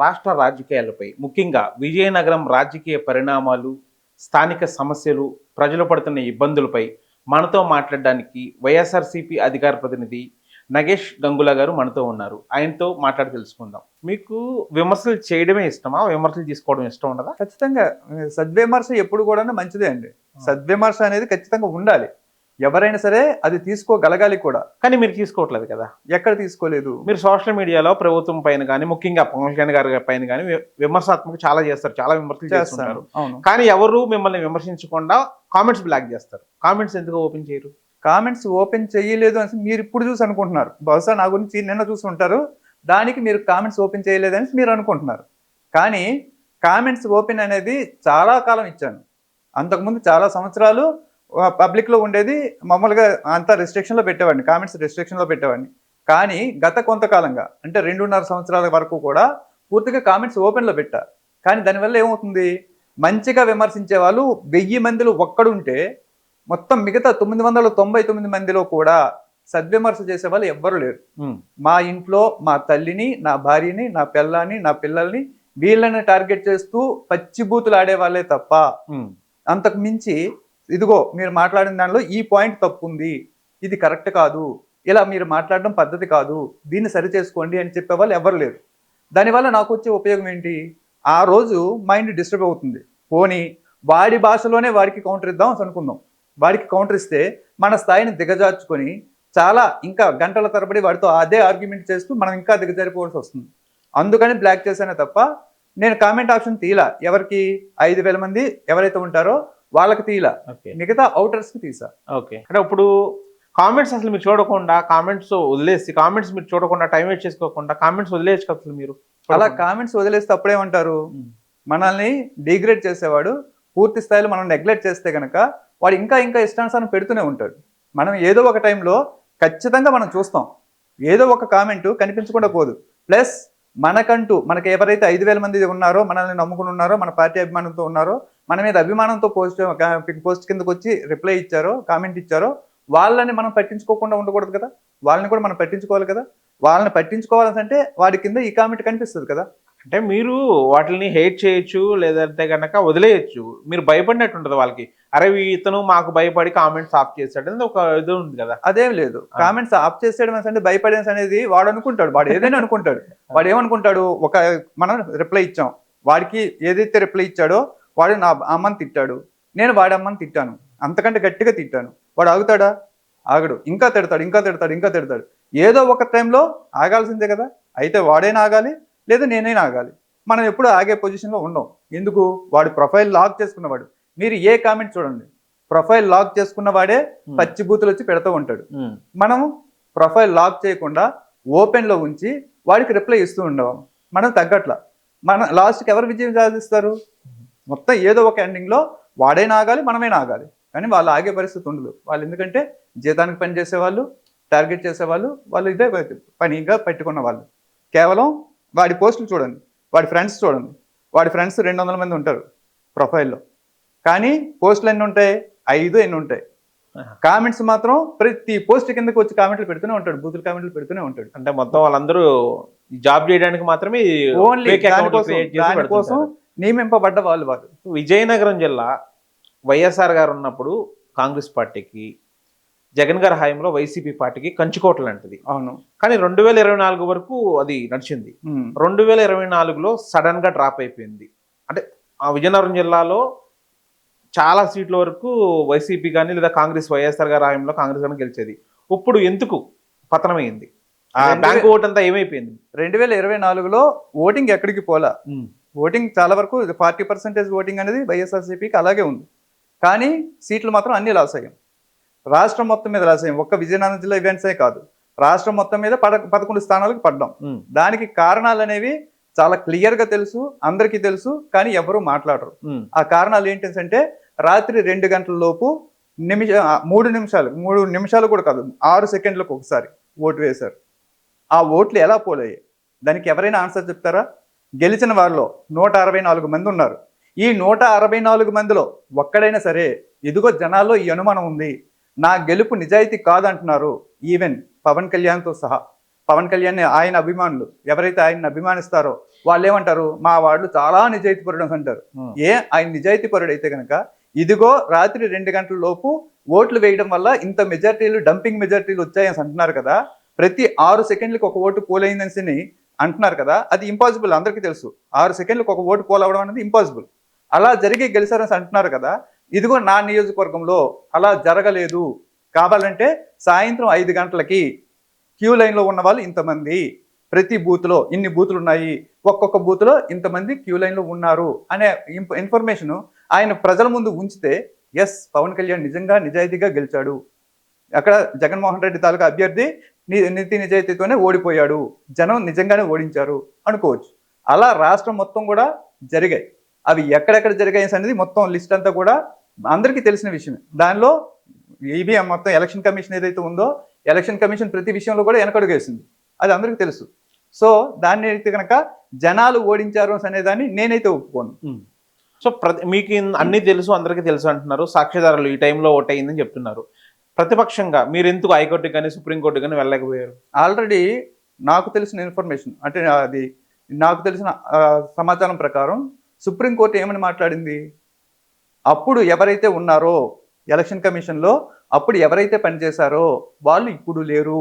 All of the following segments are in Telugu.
రాష్ట్ర రాజకీయాలపై ముఖ్యంగా విజయనగరం రాజకీయ పరిణామాలు, స్థానిక సమస్యలు, ప్రజలు పడుతున్న ఇబ్బందులపై మనతో మాట్లాడడానికి వైఎస్ఆర్సీపీ అధికార ప్రతినిధి నగేష్ గంగుల గారు మనతో ఉన్నారు. ఆయనతో మాట్లాడి తెలుసుకుందాం. మీకు విమర్శలు చేయడమే ఇష్టమా? విమర్శలు తీసుకోవడం ఇష్టం ఉండదా? ఖచ్చితంగా సద్విమర్శ ఎప్పుడు కూడా మంచిదే అండి. సద్విమర్శ అనేది ఖచ్చితంగా ఉండాలి. ఎవరైనా సరే అది తీసుకోగలగాలి కూడా. కానీ మీరు తీసుకోవట్లేదు కదా? ఎక్కడ తీసుకోలేదు. మీరు సోషల్ మీడియాలో ప్రభుత్వం పైన కానీ, ముఖ్యంగా పవన్ కళ్యాణ్ గారి పైన కానీ విమర్శాత్మక చాలా చేస్తారు, చాలా విమర్శలు చేస్తారు. కానీ ఎవరు మిమ్మల్ని విమర్శించకుండా కామెంట్స్ బ్లాక్ చేస్తారు. కామెంట్స్ ఎందుకు ఓపెన్ చేయరు? కామెంట్స్ ఓపెన్ చేయలేదు అని మీరు ఇప్పుడు చూసి అనుకుంటున్నారు. బహుశా నా గురించి నిన్న చూసి ఉంటారు, దానికి మీరు కామెంట్స్ ఓపెన్ చేయలేదని మీరు అనుకుంటున్నారు. కానీ కామెంట్స్ ఓపెన్ అనేది చాలా కాలం ఇచ్చాను. అంతకుముందు చాలా సంవత్సరాలు పబ్లిక్లో ఉండేది. మామూలుగా అంతా రెస్ట్రిక్షన్లో పెట్టేవాడిని, కామెంట్స్ రెస్ట్రిక్షన్లో పెట్టేవాడిని. కానీ గత కొంతకాలంగా అంటే 2.5 సంవత్సరాల వరకు కూడా పూర్తిగా కామెంట్స్ ఓపెన్లో పెట్టా. కానీ దానివల్ల ఏమవుతుంది, మంచిగా విమర్శించే వాళ్ళు 1000 మందిలో ఒక్కడుంటే మొత్తం మిగతా 999 మందిలో కూడా సద్విమర్శ చేసే వాళ్ళు ఎవ్వరు లేరు. మా ఇంట్లో మా తల్లిని, నా భార్యని, నా పిల్లని, నా పిల్లల్ని, వీళ్ళని టార్గెట్ చేస్తూ పచ్చిబూతులు ఆడే వాళ్ళే తప్ప అంతకు మించి ఇదిగో మీరు మాట్లాడిన దానిలో ఈ పాయింట్ తప్పు ఉంది, ఇది కరెక్ట్ కాదు, ఇలా మీరు మాట్లాడడం పద్ధతి కాదు, దీన్ని సరి చేసుకోండి అని చెప్పే వాళ్ళు ఎవరు లేరు. దానివల్ల నాకు వచ్చే ఉపయోగం ఏంటి, ఆ రోజు మైండ్ డిస్టర్బ్ అవుతుంది. పోనీ వాడి భాషలోనే వాడికి కౌంటర్ ఇద్దాం అనుకుందాం. వాడికి కౌంటర్ ఇస్తే మన స్థాయిని దిగజార్చుకొని చాలా ఇంకా గంటల తరబడి వాడితో అదే ఆర్గ్యుమెంట్ చేస్తూ మనం ఇంకా దిగజారిపోవాల్సి వస్తుంది. అందుకని బ్లాక్ చేశానే తప్ప నేను కామెంట్ ఆప్షన్ తీలా. ఎవరికి 5,000 మంది ఎవరైతే ఉంటారో వాళ్ళకి తీలా, మిగతా అవుటర్స్ కి తీసా. ఓకే, అంటే ఇప్పుడు కామెంట్స్ అసలు మీరు చూడకుండా, కామెంట్స్ వదిలేసి, కామెంట్స్ మీరు చూడకుండా టైం వేస్ట్ చేసుకోకుండా కామెంట్స్ వదిలేసి అసలు మీరు అలా కామెంట్స్ వదిలేస్తే అప్పుడేమంటారు, మనల్ని డిగ్రేడ్ చేసేవాడు పూర్తి స్థాయిలో మనం నెగ్లెక్ట్ చేస్తే కనుక వాడు ఇంకా ఇంకా ఇష్టానుసారం పెడుతూనే ఉంటాడు. మనం ఏదో ఒక టైంలో ఖచ్చితంగా మనం చూస్తాం, ఏదో ఒక కామెంట్ కనిపించకుండా పోదు. ప్లస్ మనకంటూ మనకి ఎవరైతే 5,000 మంది ఉన్నారో, మనల్ని నమ్ముకుని ఉన్నారో, మన పార్టీ అభిమానంతో ఉన్నారో, మన మీద అభిమానంతో పోస్ట్ కిందకు వచ్చి రిప్లై ఇచ్చారో, కామెంట్ ఇచ్చారో, వాళ్ళని మనం పట్టించుకోకుండా ఉండకూడదు కదా. వాళ్ళని కూడా మనం పట్టించుకోవాలి కదా. వాళ్ళని పట్టించుకోవాలంటే వాడి కింద ఈ కామెంట్ కనిపిస్తుంది కదా. అంటే మీరు వాటిని హేట్ చేయొచ్చు, లేదంటే కనుక వదిలేయచ్చు. మీరు భయపడినట్టు ఉంటుంది వాళ్ళకి, అరే ఇతను మాకు భయపడి కామెంట్స్ ఆఫ్ చేశాడు అనేది ఒక ఇది ఉంది కదా. అదేం లేదు, కామెంట్స్ ఆఫ్ చేసేయడం అంటే భయపడేది అనేది వాడు అనుకుంటాడు. వాడు ఏదైనా అనుకుంటాడు. వాడు ఏమనుకుంటాడు, ఒక మనం రిప్లై ఇచ్చాం, వాడికి ఏదైతే రిప్లై ఇచ్చాడో వాడు నా అమ్మని తిట్టాడు, నేను వాడి అమ్మని తిట్టాను, అంతకంటే గట్టిగా తిట్టాను, వాడు ఆగుతాడా? ఆగడు. ఇంకా తిడతాడు, ఇంకా తిడతాడు, ఇంకా తిడతాడు. ఏదో ఒక టైంలో ఆగాల్సిందే కదా. అయితే వాడైనా ఆగాలి, లేదా నేనైనా ఆగాలి. మనం ఎప్పుడు ఆగే పొజిషన్లో ఉండం. ఎందుకు, వాడు ప్రొఫైల్ లాక్ చేసుకున్నవాడు. మీరు ఏ కామెంట్ చూడండి, ప్రొఫైల్ లాక్ చేసుకున్న వాడే పచ్చి బూతులు వచ్చి పెడుతూ ఉంటాడు. మనం ప్రొఫైల్ లాక్ చేయకుండా ఓపెన్లో ఉంచి వాడికి రిప్లై ఇస్తూ ఉండవు. మనం తగ్గట్ల. మన లాస్ట్కి ఎవరు విజయం సాధిస్తారు? మొత్తం ఏదో ఒక ఎండింగ్లో వాడైనా ఆగాలి, మనమైనా ఆగాలి. కానీ వాళ్ళు ఆగే పరిస్థితి ఉండదు. వాళ్ళు ఎందుకంటే జీతానికి పని చేసేవాళ్ళు, టార్గెట్ చేసేవాళ్ళు, వాళ్ళు ఇదే పనిగా పెట్టుకున్న వాళ్ళు. కేవలం వాడి పోస్టులు చూడండి, వాడి ఫ్రెండ్స్ చూడండి. వాడి ఫ్రెండ్స్ 200 మంది ఉంటారు ప్రొఫైల్లో, కానీ పోస్టులు ఎన్ని ఉంటాయి? 5 ఎన్ని ఉంటాయి. కామెంట్స్ మాత్రం ప్రతి పోస్ట్ కిందకి వచ్చి కామెంట్లు పెడుతూనే ఉంటాడు, బూతులు కామెంట్లు పెడుతూనే ఉంటాడు. అంటే మొత్తం వాళ్ళందరూ జాబ్ చేయడానికి మాత్రమే ఓన్లీ దానికోసం నియమింపబడ్డ వాళ్ళు. విజయనగరం జిల్లా వైఎస్ఆర్ గారు ఉన్నప్పుడు కాంగ్రెస్ పార్టీకి, జగన్ గారి హయాంలో వైసీపీ పార్టీకి కంచుకోట లాంటిది. అవును. కానీ 2024 వరకు అది నడిచింది. 2024లో సడన్ గా డ్రాప్ అయిపోయింది. అంటే ఆ విజయనగరం జిల్లాలో చాలా సీట్ల వరకు వైసీపీ కానీ లేదా కాంగ్రెస్, వైఎస్ఆర్ గారి హయాంలో కాంగ్రెస్ కానీ గెలిచేది. ఇప్పుడు ఎందుకు పతనమైంది? ఆ బ్యాంక్ ఓట్ అంతా ఏమైపోయింది? 2024లో ఓటింగ్ ఎక్కడికి పోలా. ఓటింగ్ చాలా వరకు 40% ఓటింగ్ అనేది వైఎస్ఆర్సీపీకి అలాగే ఉంది. కానీ సీట్లు మాత్రం అన్ని లాస్ అయ్యాం. రాష్ట్రం మొత్తం మీద లాస్ అయ్యాం. ఒక్క విజయనగరం జిల్లా ఈవెంట్సే కాదు, రాష్ట్రం మొత్తం మీద 11 స్థానాలకు పడ్డాం. దానికి కారణాలు అనేవి చాలా క్లియర్గా తెలుసు, అందరికీ తెలుసు, కానీ ఎవరు మాట్లాడరు. ఆ కారణాలు ఏంటంటే రాత్రి 2 గంటల లోపు 3 నిమిషాలు కూడా కాదు, 6 సెకండ్లకు ఒకసారి ఓటు వేశారు. ఆ ఓట్లు ఎలా పోలయ్యాయి? దానికి ఎవరైనా ఆన్సర్ చెప్తారా? గెలిచిన వారిలో 164 మంది ఉన్నారు. ఈ 164 మందిలో ఒక్కడైనా సరే ఇదిగో జనాల్లో ఈ అనుమానం ఉంది, నా గెలుపు నిజాయితీ కాదంటున్నారు. ఈవెన్ పవన్ కళ్యాణ్తో సహా. పవన్ కళ్యాణ్ ఆయన అభిమానులు ఎవరైతే ఆయన్ని అభిమానిస్తారో వాళ్ళు ఏమంటారు, మా వాళ్ళు చాలా నిజాయితీపరుడు అని అంటారు. ఆయన నిజాయితీపరుడు అయితే కనుక ఇదిగో రాత్రి 2 గంటల లోపు ఓట్లు వేయడం వల్ల ఇంత మెజార్టీలు, డంపింగ్ మెజార్టీలు వచ్చాయని అంటున్నారు కదా. ప్రతి 6 సెకండ్లకు ఒక ఓటు పోల్ అయిందని అంటున్నారు కదా. అది ఇంపాసిబుల్, అందరికీ తెలుసు. 6 సెకండ్లకు ఒక ఓటు పోల్ అవ్వడం అనేది ఇంపాసిబుల్. అలా జరిగి గెలిచారని అంటున్నారు కదా. ఇదిగో నా నియోజకవర్గంలో అలా జరగలేదు. కావాలంటే సాయంత్రం 5 గంటలకి క్యూ లైన్లో ఉన్న వాళ్ళు ఇంతమంది, ప్రతి బూత్లో ఇన్ని బూతులు ఉన్నాయి, ఒక్కొక్క బూత్లో ఇంతమంది క్యూ లైన్లో ఉన్నారు అనే ఇన్ఫర్మేషన్ ఆయన ప్రజల ముందు ఉంచితే ఎస్, పవన్ కళ్యాణ్ నిజంగా నిజాయితీగా గెలిచాడు, అక్కడ జగన్మోహన్ రెడ్డి తాలూకా అభ్యర్థి నీతి నిజాయితీతోనే ఓడిపోయాడు, జనం నిజంగానే ఓడించారు అనుకోవచ్చు. అలా రాష్ట్రం మొత్తం కూడా జరిగాయి. అవి ఎక్కడెక్కడ జరిగాయి అనేది మొత్తం లిస్ట్ అంతా కూడా అందరికీ తెలిసిన విషయమే. దానిలో ఈవీఎం మొత్తం ఎలక్షన్ కమిషన్ ఏదైతే ఉందో, ఎలక్షన్ కమిషన్ ప్రతి విషయంలో కూడా వెనకడుగేసింది, అది అందరికీ తెలుసు. సో దాన్ని అయితే కనుక జనాలు ఓడించారు అనేదాన్ని నేనైతే ఒప్పుకోను. సో మీకు అన్నీ తెలుసు, అందరికీ తెలుసు అంటున్నారు, సాక్ష్యాధారాలు ఈ టైంలో ఓటైందని చెప్తున్నారు. ప్రతిపక్షంగా మీరు ఎందుకు హైకోర్టుకి కానీ సుప్రీంకోర్టు కానీ వెళ్ళలేకపోయారు? ఆల్రెడీ నాకు తెలిసిన ఇన్ఫర్మేషన్ అంటే అది నాకు తెలిసిన సమాచారం ప్రకారం సుప్రీంకోర్టు ఏమని మాట్లాడింది, అప్పుడు ఎవరైతే ఉన్నారో ఎలక్షన్ కమిషన్లో అప్పుడు ఎవరైతే పనిచేశారో వాళ్ళు ఇప్పుడు లేరు,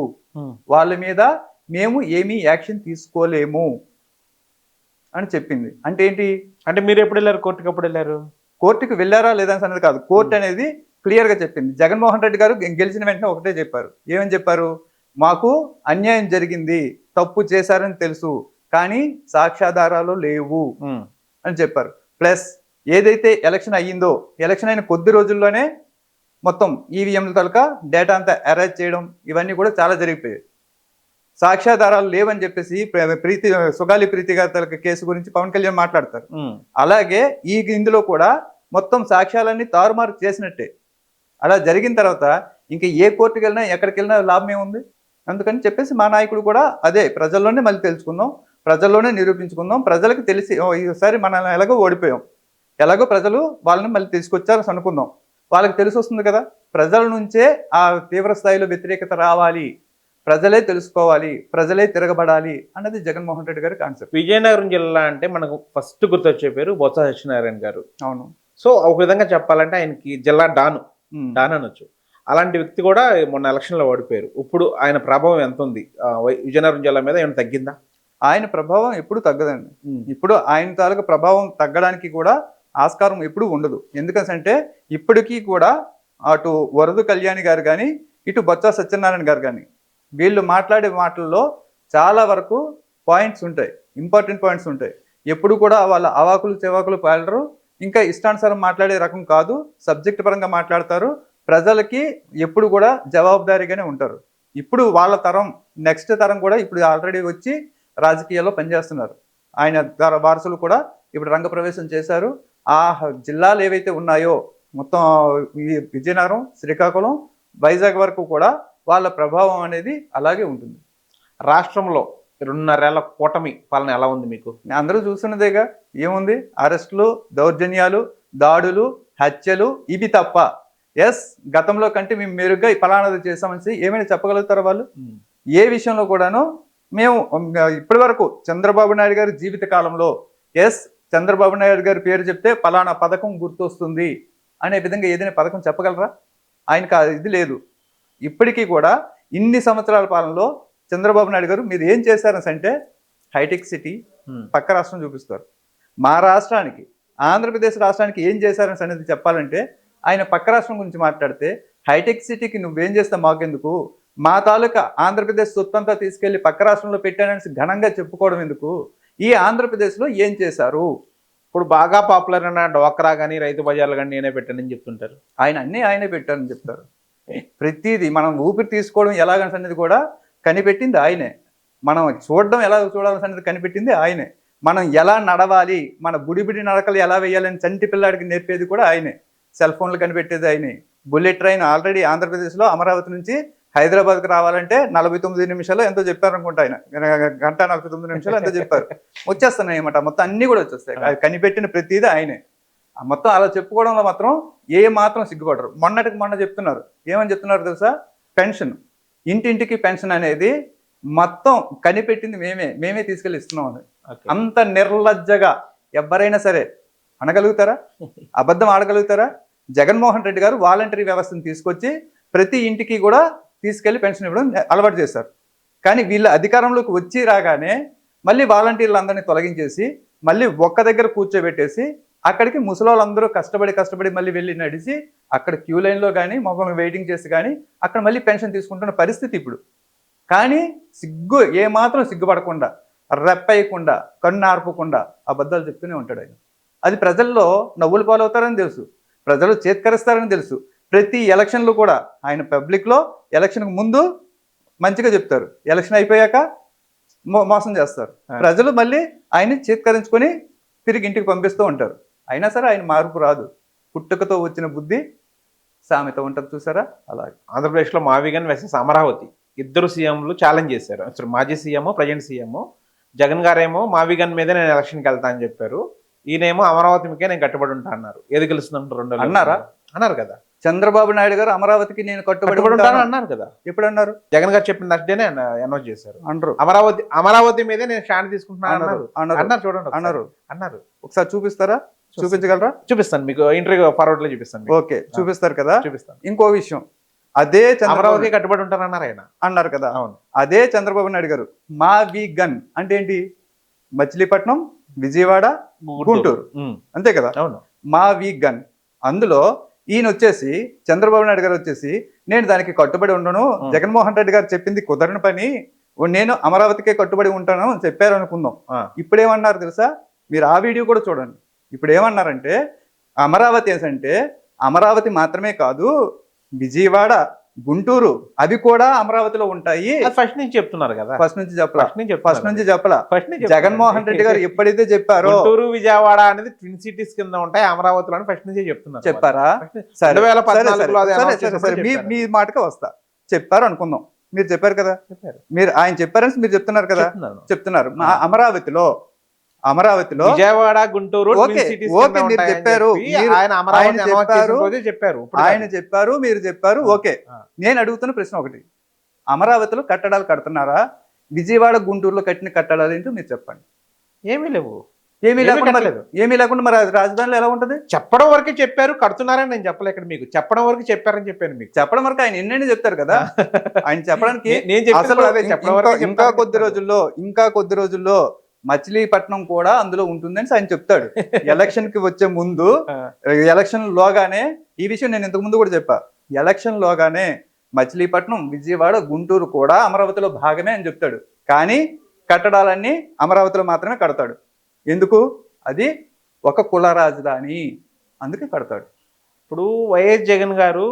వాళ్ళ మీద మేము ఏమీ యాక్షన్ తీసుకోలేము అని చెప్పింది. అంటే ఏంటి అంటే మీరు ఎప్పుడు వెళ్ళారు కోర్టుకి? ఎప్పుడు వెళ్ళారు? కోర్టుకి వెళ్ళారా లేదా అనేది కాదు, కోర్టు అనేది క్లియర్గా చెప్పింది. జగన్మోహన్ రెడ్డి గారు గెలిచిన వెంటనే ఒకటే చెప్పారు. ఏమని చెప్పారు, మాకు అన్యాయం జరిగింది, తప్పు చేశారని తెలుసు, కానీ సాక్ష్యాధారాలు లేవు అని చెప్పారు. ప్లస్ ఏదైతే ఎలక్షన్ అయ్యిందో, ఎలక్షన్ అయిన కొద్ది రోజుల్లోనే మొత్తం ఈవీఎంల తాలూకా డేటా అంతా అరేంజ్ చేయడం ఇవన్నీ కూడా చాలా జరిగిపోయాయి. సాక్ష్యాధారాలు లేవని చెప్పేసి సుగాలి ప్రీతి గారి తాలూకా కేసు గురించి పవన్ కళ్యాణ్ మాట్లాడతారు. అలాగే ఇందులో కూడా మొత్తం సాక్ష్యాలన్నీ తారుమారు చేసినట్టే. అలా జరిగిన తర్వాత ఇంకా ఏ కోర్టుకి వెళ్ళినా ఎక్కడికి వెళ్ళినా లాభం ఏముంది? అందుకని చెప్పేసి మా నాయకుడు కూడా అదే, ప్రజల్లోనే మళ్ళీ తెలుసుకుందాం, ప్రజల్లోనే నిరూపించుకుందాం, ప్రజలకు తెలిసి ఈసారి మనం ఎలాగో ఓడిపోయాం, ఎలాగో ప్రజలు వాళ్ళని మళ్ళీ తీసుకొచ్చారని అనుకుందాం, వాళ్ళకి తెలిసి వస్తుంది కదా. ప్రజల నుంచే ఆ తీవ్ర స్థాయిలో వ్యతిరేకత రావాలి, ప్రజలే తెలుసుకోవాలి, ప్రజలే తిరగబడాలి అన్నది జగన్మోహన్ రెడ్డి గారి కాన్సెప్ట్. విజయనగరం జిల్లా అంటే మనకు ఫస్ట్ గుర్తొచ్చే పేరు బొత్స సత్యనారాయణ గారు. అవును. సో ఒక విధంగా చెప్పాలంటే ఆయనకి జిల్లా డాన్ అనొచ్చు. అలాంటి వ్యక్తి కూడా మొన్న ఎలక్షన్లో ఓడిపోయారు. ఇప్పుడు ఆయన ప్రభావం ఎంత ఉంది విజయనగరం జిల్లా మీద? ఏమైనా తగ్గిందా? ఆయన ప్రభావం ఎప్పుడు తగ్గదండి. ఇప్పుడు ఆయన తాలూకా ప్రభావం తగ్గడానికి కూడా ఆస్కారం ఎప్పుడు ఉండదు. ఎందుకంటే ఇప్పటికీ కూడా అటు వరద కళ్యాణి గారు కానీ, ఇటు బొత్స సత్యనారాయణ గారు కానీ, వీళ్ళు మాట్లాడే మాటల్లో చాలా వరకు పాయింట్స్ ఉంటాయి, ఇంపార్టెంట్ పాయింట్స్ ఉంటాయి. ఎప్పుడు కూడా వాళ్ళ అవాకులు చెవాకులు పాడరు, ఇంకా ఇష్టానుసారం మాట్లాడే రకం కాదు, సబ్జెక్ట్ పరంగా మాట్లాడతారు, ప్రజలకి ఎప్పుడు కూడా జవాబుదారీగానే ఉంటారు. ఇప్పుడు వాళ్ళ తరం, నెక్స్ట్ తరం కూడా ఇప్పుడు ఆల్రెడీ వచ్చి రాజకీయాల్లో పనిచేస్తున్నారు. ఆయన వారసులు కూడా ఇప్పుడు రంగప్రవేశం చేశారు. ఆ జిల్లాలు ఏవైతే ఉన్నాయో మొత్తం ఈ విజయనగరం, శ్రీకాకుళం, వైజాగ్ వరకు కూడా వాళ్ళ ప్రభావం అనేది అలాగే ఉంటుంది. రాష్ట్రంలో 2.5 ఏళ్ల కూటమి పాలన ఎలా ఉంది మీకు? అందరూ చూస్తున్నదేగా, ఏముంది? అరెస్టులు, దౌర్జన్యాలు, దాడులు, హత్యలు, ఇవి తప్ప. ఎస్, గతంలో కంటే మేము మెరుగ్గా ఫలానాది చేసామని ఏమైనా చెప్పగలుగుతారు వాళ్ళు? ఏ విషయంలో కూడాను మేము ఇప్పటి వరకు చంద్రబాబు నాయుడు గారి జీవిత కాలంలో ఎస్, చంద్రబాబు నాయుడు గారి పేరు చెప్తే ఫలానా పథకం గుర్తొస్తుంది అనే విధంగా ఏదైనా పథకం చెప్పగలరా? ఆయనకు ఇది లేదు. ఇప్పటికీ కూడా ఇన్ని సంవత్సరాల పాలనలో చంద్రబాబు నాయుడు గారు మీరు ఏం చేశారని అంటే హైటెక్ సిటీ పక్క రాష్ట్రం చూపిస్తారు. మా రాష్ట్రానికి, ఆంధ్రప్రదేశ్ రాష్ట్రానికి ఏం చేశారని అనేది చెప్పాలంటే ఆయన పక్క రాష్ట్రం గురించి మాట్లాడితే హైటెక్ సిటీకి నువ్వేం చేస్తావు మాకెందుకు, మా తాలూకా ఆంధ్రప్రదేశ్ సొత్తంతా తీసుకెళ్లి పక్క రాష్ట్రంలో పెట్టానని ఘనంగా చెప్పుకోవడం ఎందుకు? ఈ ఆంధ్రప్రదేశ్లో ఏం చేశారు? ఇప్పుడు బాగా పాపులర్ అయిన డ్వాక్రా కానీ, రైతు బజార్లు కానీ నేనే పెట్టానని చెప్తుంటారు. ఆయనే పెట్టారని చెప్తారు. ప్రతిదీ మనం ఊపిరి తీసుకోవడం ఎలాగని అనేది కూడా కనిపెట్టింది ఆయనే, మనం చూడడం ఎలా చూడాలని అనేది కనిపెట్టింది ఆయనే, మనం ఎలా నడవాలి, మన బుడిబిడి నడకలు ఎలా వేయాలని చంటి పిల్లాడికి నేర్పేది కూడా ఆయనే, సెల్ ఫోన్లు కనిపెట్టేది ఆయనే. బుల్లెట్ ట్రైన్ ఆల్రెడీ ఆంధ్రప్రదేశ్లో అమరావతి నుంచి హైదరాబాద్కి రావాలంటే 49 నిమిషాలు ఎంతో చెప్పారనుకుంటా, ఆయన 1:49 నిమిషాలు ఎంతో చెప్పారు, వచ్చేస్తున్నాయి అన్నమాట. మొత్తం అన్ని కూడా వచ్చేస్తాయి. కనిపెట్టిన ప్రతిదీ ఆయనే. మొత్తం అలా చెప్పుకోవడంలో మాత్రం ఏ మాత్రం సిగ్గుపడరు. మొన్న చెప్తున్నారు, ఏమని చెప్తున్నారు తెలుసా? పెన్షన్, ఇంటింటికి పెన్షన్ అనేది మొత్తం కనిపెట్టింది మేమే తీసుకెళ్ళి ఇస్తున్నాం అని. ఓకే. అంత నిర్లజ్జగా ఎవరైనా సరే అనగలుగుతారా? అబద్ధం ఆడగలుగుతారా? జగన్మోహన్ రెడ్డి గారు వాలంటరీ వ్యవస్థను తీసుకొచ్చి ప్రతి ఇంటికి కూడా తీసుకెళ్లి పెన్షన్ ఇవ్వడం అలవాటు చేశారు. కానీ వీళ్ళ అధికారంలోకి వచ్చి రాగానే మళ్ళీ వాలంటీర్లు అందరినీ తొలగించేసి మళ్ళీ ఒక్క దగ్గర కూర్చోబెట్టేసి అక్కడికి ముసలోళ్ళందరూ కష్టపడి మళ్ళీ వెళ్ళి నడిచి అక్కడ క్యూ లైన్లో కానీ మొబైల్ వెయిటింగ్ చేసి కానీ అక్కడ మళ్ళీ పెన్షన్ తీసుకుంటున్న పరిస్థితి ఇప్పుడు. కానీ ఏమాత్రం సిగ్గుపడకుండా, రెప్పయ్యకుండా, కన్ను ఆర్పకుండా అబద్ధాలు చెప్తూనే ఉంటాడు ఆయన. అది ప్రజల్లో నవ్వులు పాలవుతారని తెలుసు, ప్రజలు చేత్కరిస్తారని తెలుసు. ప్రతి ఎలక్షన్లు కూడా ఆయన పబ్లిక్లో ఎలక్షన్కి ముందు మంచిగా చెప్తారు, ఎలక్షన్ అయిపోయాక మోసం చేస్తారు. ప్రజలు మళ్ళీ ఆయన్ని చేత్కరించుకొని తిరిగి ఇంటికి పంపిస్తూ ఉంటారు. అయినా సరే ఆయన మార్పు రాదు. పుట్టుకతో వచ్చిన బుద్ధి సామెత ఉంటుంది చూసారా, అలాగే. ఆంధ్రప్రదేశ్లో మావిగన్ వర్సెస్ అమరావతి ఇద్దరు సీఎంలు ఛాలెంజ్ చేశారు. అసలు మాజీ సీఎం, ప్రజెంట్ సీఎం. జగన్ గారేమో మావిగన్ మీదే నేను ఎలక్షన్కి వెళ్తా అని చెప్పారు. ఈయనేమో అమరావతి మీకే నేను కట్టుబడి ఉంటా అన్నారు. ఏది గెలుస్తుందంటారు? రెండు అన్నారు కదా. చంద్రబాబు నాయుడు గారు అమరావతికి నేను కట్టుబడి ఉంటాను అన్నారు కదా. ఎప్పుడు అన్నారు? జగన్ గారు చెప్పిన నెక్స్ట్ డేనే అనౌన్స్ చేశారు. అన్నారు అమరావతి మీదే నేను స్టాండ్ తీసుకుంటున్నాను అన్నారు. చూడండి, అన్నారు. ఒకసారి చూపిస్తారా? చూపించగలరా? చూపిస్తాను మీకు, ఇంటర్వ్యూ ఫార్వర్డ్ లో చూపిస్తాను. ఓకే, చూపిస్తారు కదా. చూపిస్తాను. ఇంకో విషయం, అదే అమరావతి కట్టుబడి ఉంటారన్నారు ఆయన, అన్నారు కదా. అవును. అదే చంద్రబాబు నాయుడు గారు మా వి గన్ అంటే ఏంటి? మచిలీపట్నం, విజయవాడ, గుంటూరు, అంతే కదా. అవును. మా వి గన్. అందులో ఈయన వచ్చేసి చంద్రబాబు నాయుడు గారు వచ్చేసి నేను దానికి కట్టుబడి ఉండను, జగన్మోహన్ రెడ్డి గారు చెప్పింది కుదరని పని, నేను అమరావతికే కట్టుబడి ఉంటాను అని చెప్పారు అనుకుందాం. ఇప్పుడేమన్నారు తెలుసా? మీరు ఆ వీడియో కూడా చూడండి. ఇప్పుడు ఏమన్నారంటే అమరావతి అంటే అమరావతి మాత్రమే కాదు, విజయవాడ, గుంటూరు అవి కూడా అమరావతిలో ఉంటాయి. ఫస్ట్ నుంచి చెప్తున్నారు కదా. ఫస్ట్ నుంచి చెప్పలా. జగన్మోహన్ రెడ్డి గారు ఎప్పుడైతే చెప్పారో గుంటూరు, విజయవాడ అనేది ట్విన్ సిటీస్ కింద ఉంటాయి అమరావతిలో ఫస్ట్ నుంచే చెప్తున్నారు. చెప్పారా? మీ మాటకే వస్తా. చెప్పారు అనుకుందాం. మీరు చెప్పారు కదా, మీరు ఆయన చెప్పారని మీరు చెప్తున్నారు కదా, చెప్తున్నారు. అమరావతిలో విజయవాడ, గుంటూరు మీరు చెప్పారు, ఆయన చెప్పారు, మీరు చెప్పారు. ఓకే, నేను అడుగుతున్న ప్రశ్న ఒకటి, అమరావతిలో కట్టడాలు కడుతున్నారా? విజయవాడ, గుంటూరులో కట్టిన కట్టడాలు ఏంటో మీరు చెప్పండి. ఏమీ లేవు. ఏమీ లేకుండా మరి రాజధానిలో ఎలా ఉంటది? చెప్పడం వరకే చెప్పారు, కడుతున్నారని నేను చెప్పలే. ఇక్కడ మీకు చెప్పడం వరకు చెప్పారని చెప్పాను. మీకు చెప్పడం వరకు ఆయన ఎన్నైనా చెప్తారు కదా. ఆయన చెప్పడానికి ఇంకా కొద్ది రోజుల్లో మచిలీపట్నం కూడా అందులో ఉంటుందని ఆయన చెప్తాడు. ఎలక్షన్ కి వచ్చే ముందు, ఎలక్షన్ లోగానే, ఈ విషయం నేను ఇంతకు ముందు కూడా చెప్పా, ఎలక్షన్ లోగానే మచిలీపట్నం, విజయవాడ, గుంటూరు కూడా అమరావతిలో భాగమే అని చెప్తాడు. కానీ కట్టడాలన్నీ అమరావతిలో మాత్రమే కడతాడు. ఎందుకు? అది ఒక కుల రాజధాని, అందుకే కడతాడు. ఇప్పుడు వైఎస్ జగన్ గారు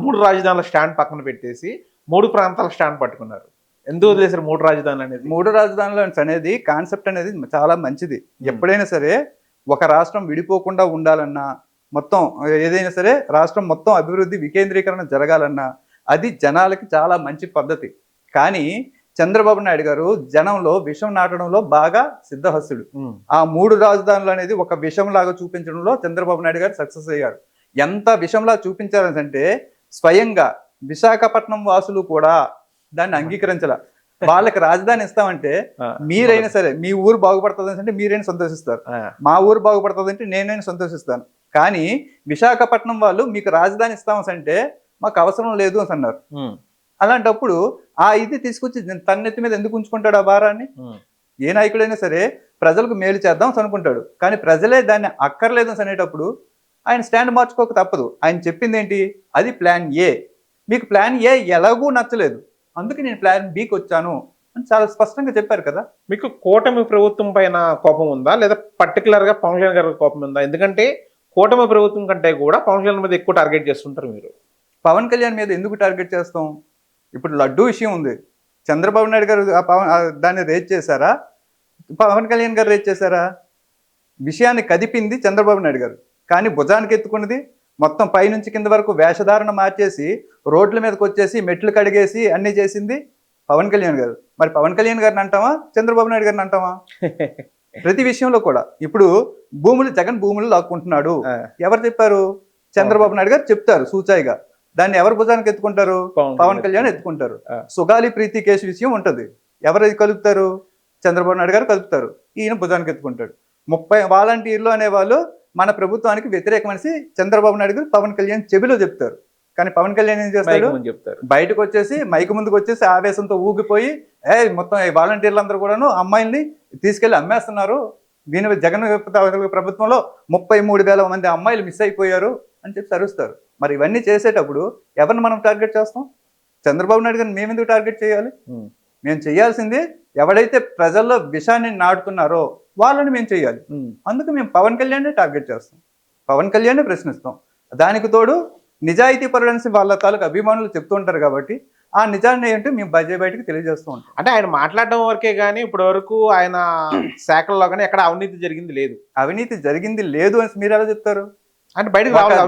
మూడు రాజధానుల స్టాండ్ పక్కన పెట్టేసి 3 ప్రాంతాల స్టాండ్ పట్టుకున్నారు. ఎందుకు వదిలేసారు 3 రాజధానులు అనేది? 3 రాజధానులు అనేది కాన్సెప్ట్ అనేది చాలా మంచిది. ఎప్పుడైనా సరే ఒక రాష్ట్రం విడిపోకుండా ఉండాలన్నా, మొత్తం ఏదైనా సరే రాష్ట్రం మొత్తం అభివృద్ధి వికేంద్రీకరణ జరగాలన్నా అది జనాలకి చాలా మంచి పద్ధతి. కానీ చంద్రబాబు నాయుడు గారు జనంలో విషం నాటడంలో బాగా సిద్ధహస్తుడు. ఆ 3 రాజధానులు అనేది ఒక విషం లాగా చూపించడంలో చంద్రబాబు నాయుడు గారు సక్సెస్ అయ్యారు. ఎంత విషంలా చూపించారంటే స్వయంగా విశాఖపట్నం వాసులు కూడా దాన్ని అంగీకరించాల. వాళ్ళకి రాజధాని ఇస్తామంటే మీరైనా సరే మీ ఊరు బాగుపడుతుంది అంటే మీరైనా సంతోషిస్తారు, మా ఊరు బాగుపడుతుంది అంటే నేనైనా సంతోషిస్తాను. కానీ విశాఖపట్నం వాళ్ళు మీకు రాజధాని ఇస్తామంటే మాకు అవసరం లేదు అని అన్నారు. అలాంటప్పుడు ఇది తీసుకొచ్చి తన్నెత్తి మీద ఎందుకు ఉంచుకుంటాడు ఆ భారాన్ని? ఏ నాయకుడైనా సరే ప్రజలకు మేలు చేద్దాం అనుకుంటాడు, కానీ ప్రజలే దాన్ని అక్కర్లేదు అనేటప్పుడు ఆయన స్టాండ్ మార్చుకోక తప్పదు. ఆయన చెప్పింది ఏంటి? అది ప్లాన్ ఏ. మీకు ప్లాన్ ఏ ఎలాగూ నచ్చలేదు, అందుకే నేను ప్లాన్ బికి వచ్చాను అని చాలా స్పష్టంగా చెప్పారు కదా. మీకు కూటమి ప్రభుత్వం పైన కోపం ఉందా, లేదా పర్టికులర్ గా పవన్ కళ్యాణ్ గారికి కోపం ఉందా? ఎందుకంటే కూటమి ప్రభుత్వం కంటే కూడా పవన్ కళ్యాణ్ మీద ఎక్కువ టార్గెట్ చేస్తుంటారు మీరు. పవన్ కళ్యాణ్ మీద ఎందుకు టార్గెట్ చేస్తాం? ఇప్పుడు లడ్డూ విషయం ఉంది, చంద్రబాబు నాయుడు గారు దాన్ని రేజ్ చేశారా, పవన్ కళ్యాణ్ గారు రేజ్ చేశారా? విషయాన్ని కదిపింది చంద్రబాబు నాయుడు గారు, కానీ భుజానికి ఎత్తుకున్నది మొత్తం పైనుంచి కింద వరకు వేషధారణ మార్చేసి రోడ్ల మీదకి వచ్చేసి మెట్లు కడిగేసి అన్ని చేసింది పవన్ కళ్యాణ్ గారు. మరి పవన్ కళ్యాణ్ గారిని అంటావా, చంద్రబాబు నాయుడు గారిని అంటావా? ప్రతి విషయంలో కూడా. ఇప్పుడు జగన్ భూములు లాక్కుంటున్నాడు, ఎవరు చెప్పారు? చంద్రబాబు నాయుడు గారు చెప్తారు సూచాయిగా. దాన్ని ఎవరు భుజానికి ఎత్తుకుంటారు? పవన్ కళ్యాణ్ ఎత్తుకుంటారు. సుగాలి ప్రీతి కేసు విషయం ఉంటుంది, ఎవరు కలుపుతారు? చంద్రబాబు నాయుడు గారు కలుపుతారు, ఈయన భుజానికి ఎత్తుకుంటాడు. 30 వాలంటీర్లు అనేవాళ్ళు మన ప్రభుత్వానికి వ్యతిరేకమనేసి చంద్రబాబు నాయుడు గారు పవన్ కళ్యాణ్ చెవిలో చెప్తారు. కానీ పవన్ కళ్యాణ్ ఏం చేస్తాడు? బయటకు వచ్చేసి మైకు ముందుకు వచ్చేసి ఆవేశంతో ఊగిపోయి మొత్తం వాలంటీర్లు అందరూ కూడాను అమ్మాయిల్ని తీసుకెళ్లి అమ్మేస్తున్నారు, దీని జగన్ ప్రభుత్వంలో 33,000 మంది అమ్మాయిలు మిస్ అయిపోయారు అని చెప్పి అరుస్తారు. మరి ఇవన్నీ చేసేటప్పుడు ఎవరిని మనం టార్గెట్ చేస్తాం? చంద్రబాబు నాయుడు గారిని మేము ఎందుకు టార్గెట్ చేయాలి? మేము చేయాల్సింది ఎవడైతే ప్రజల్లో విషాన్ని నాటుతున్నారో వాళ్ళని మేము చేయాలి. అందుకు మేము పవన్ కళ్యాణ్నే టార్గెట్ చేస్తాం, పవన్ కళ్యాణ్నే ప్రశ్నిస్తాం. దానికి తోడు నిజాయితీ పరుడని వాళ్ళ తాలూకు అభిమానులు చెప్తూ ఉంటారు కాబట్టి ఆ నిజాన్ని ఏంటో మేము బయటకు తెలియజేస్తూ ఉంటాం. అంటే ఆయన మాట్లాడడం వరకే కానీ ఇప్పటి వరకు ఆయన శాఖల్లో కానీ ఎక్కడ అవినీతి జరిగింది లేదు. అవినీతి జరిగింది లేదు అని మీరు ఎలా చెప్తారు? అంటే బయటకు రావాలి.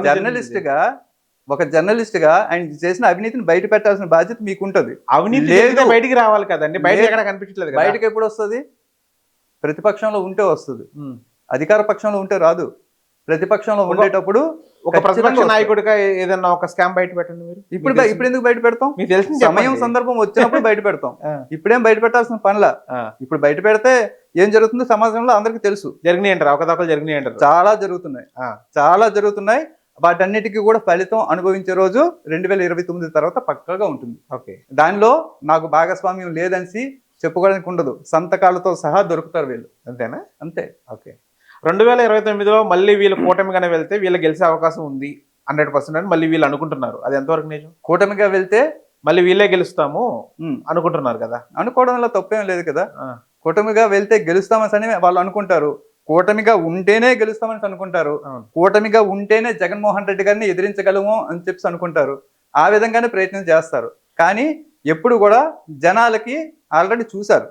ఒక జర్నలిస్ట్ గా ఆయన చేసిన అవినీతిని బయట పెట్టాల్సిన బాధ్యత మీకు ఉంటది. అవినీతి బయటికి రావాలి కదండి, బయట ఎక్కడ కనిపించట్లేదు. బయటకు ఎప్పుడు వస్తుంది? ప్రతిపక్షంలో ఉంటే వస్తుంది, అధికార పక్షంలో ఉంటే రాదు. ప్రతిపక్షంలో ఉండేటప్పుడు ఒక ప్రతిపక్ష నాయకుడిగా ఏదన్నా ఒక స్కామ్ బయట పెట్టండి మీరు. ఇప్పుడు ఎందుకు బయట పెడతాం? మీకు తెలిసిన సమయం సందర్భం వచ్చినప్పుడు బయట పెడతాం. ఇప్పుడేం బయట పెట్టాల్సిన పనిలా. ఇప్పుడు బయట పెడితే ఏం జరుగుతుందో సమాజంలో అందరికీ తెలుసు. జరిగినాయి అంటారు, అవకతవకలు జరిగినాయి అంటారు. చాలా జరుగుతున్నాయి. వాటన్నిటికీ కూడా ఫలితం అనుభవించే రోజు 2029 తర్వాత పక్కాగా ఉంటుంది. ఓకే, దానిలో నాకు భాగస్వామ్యం లేదనిసి చెప్పుకోవడానికి ఉండదు, సంతకాలతో సహా దొరుకుతారు వీళ్ళు. అంతేనా? అంతే. ఓకే, 2029లో మళ్ళీ వీళ్ళు కూటమిగానే వెళ్తే వీళ్ళు గెలిచే అవకాశం ఉంది 100% అని మళ్ళీ వీళ్ళు అనుకుంటున్నారు. అది ఎంతవరకు నిజం? కూటమిగా వెళ్తే మళ్ళీ వీళ్ళే గెలుస్తాము అనుకుంటున్నారు కదా. అనుకోవడంలో తప్పేం లేదు కదా. కూటమిగా వెళ్తే గెలుస్తామని వాళ్ళు అనుకుంటారు, కూటమిగా ఉంటేనే గెలుస్తామని అనుకుంటారు, కూటమిగా ఉంటేనే జగన్మోహన్ రెడ్డి గారిని ఎదిరించగలము అని చెప్పి అనుకుంటారు. ఆ విధంగానే ప్రయత్నం చేస్తారు. కానీ ఎప్పుడు కూడా జనాలకి ఆల్రెడీ చూశారు,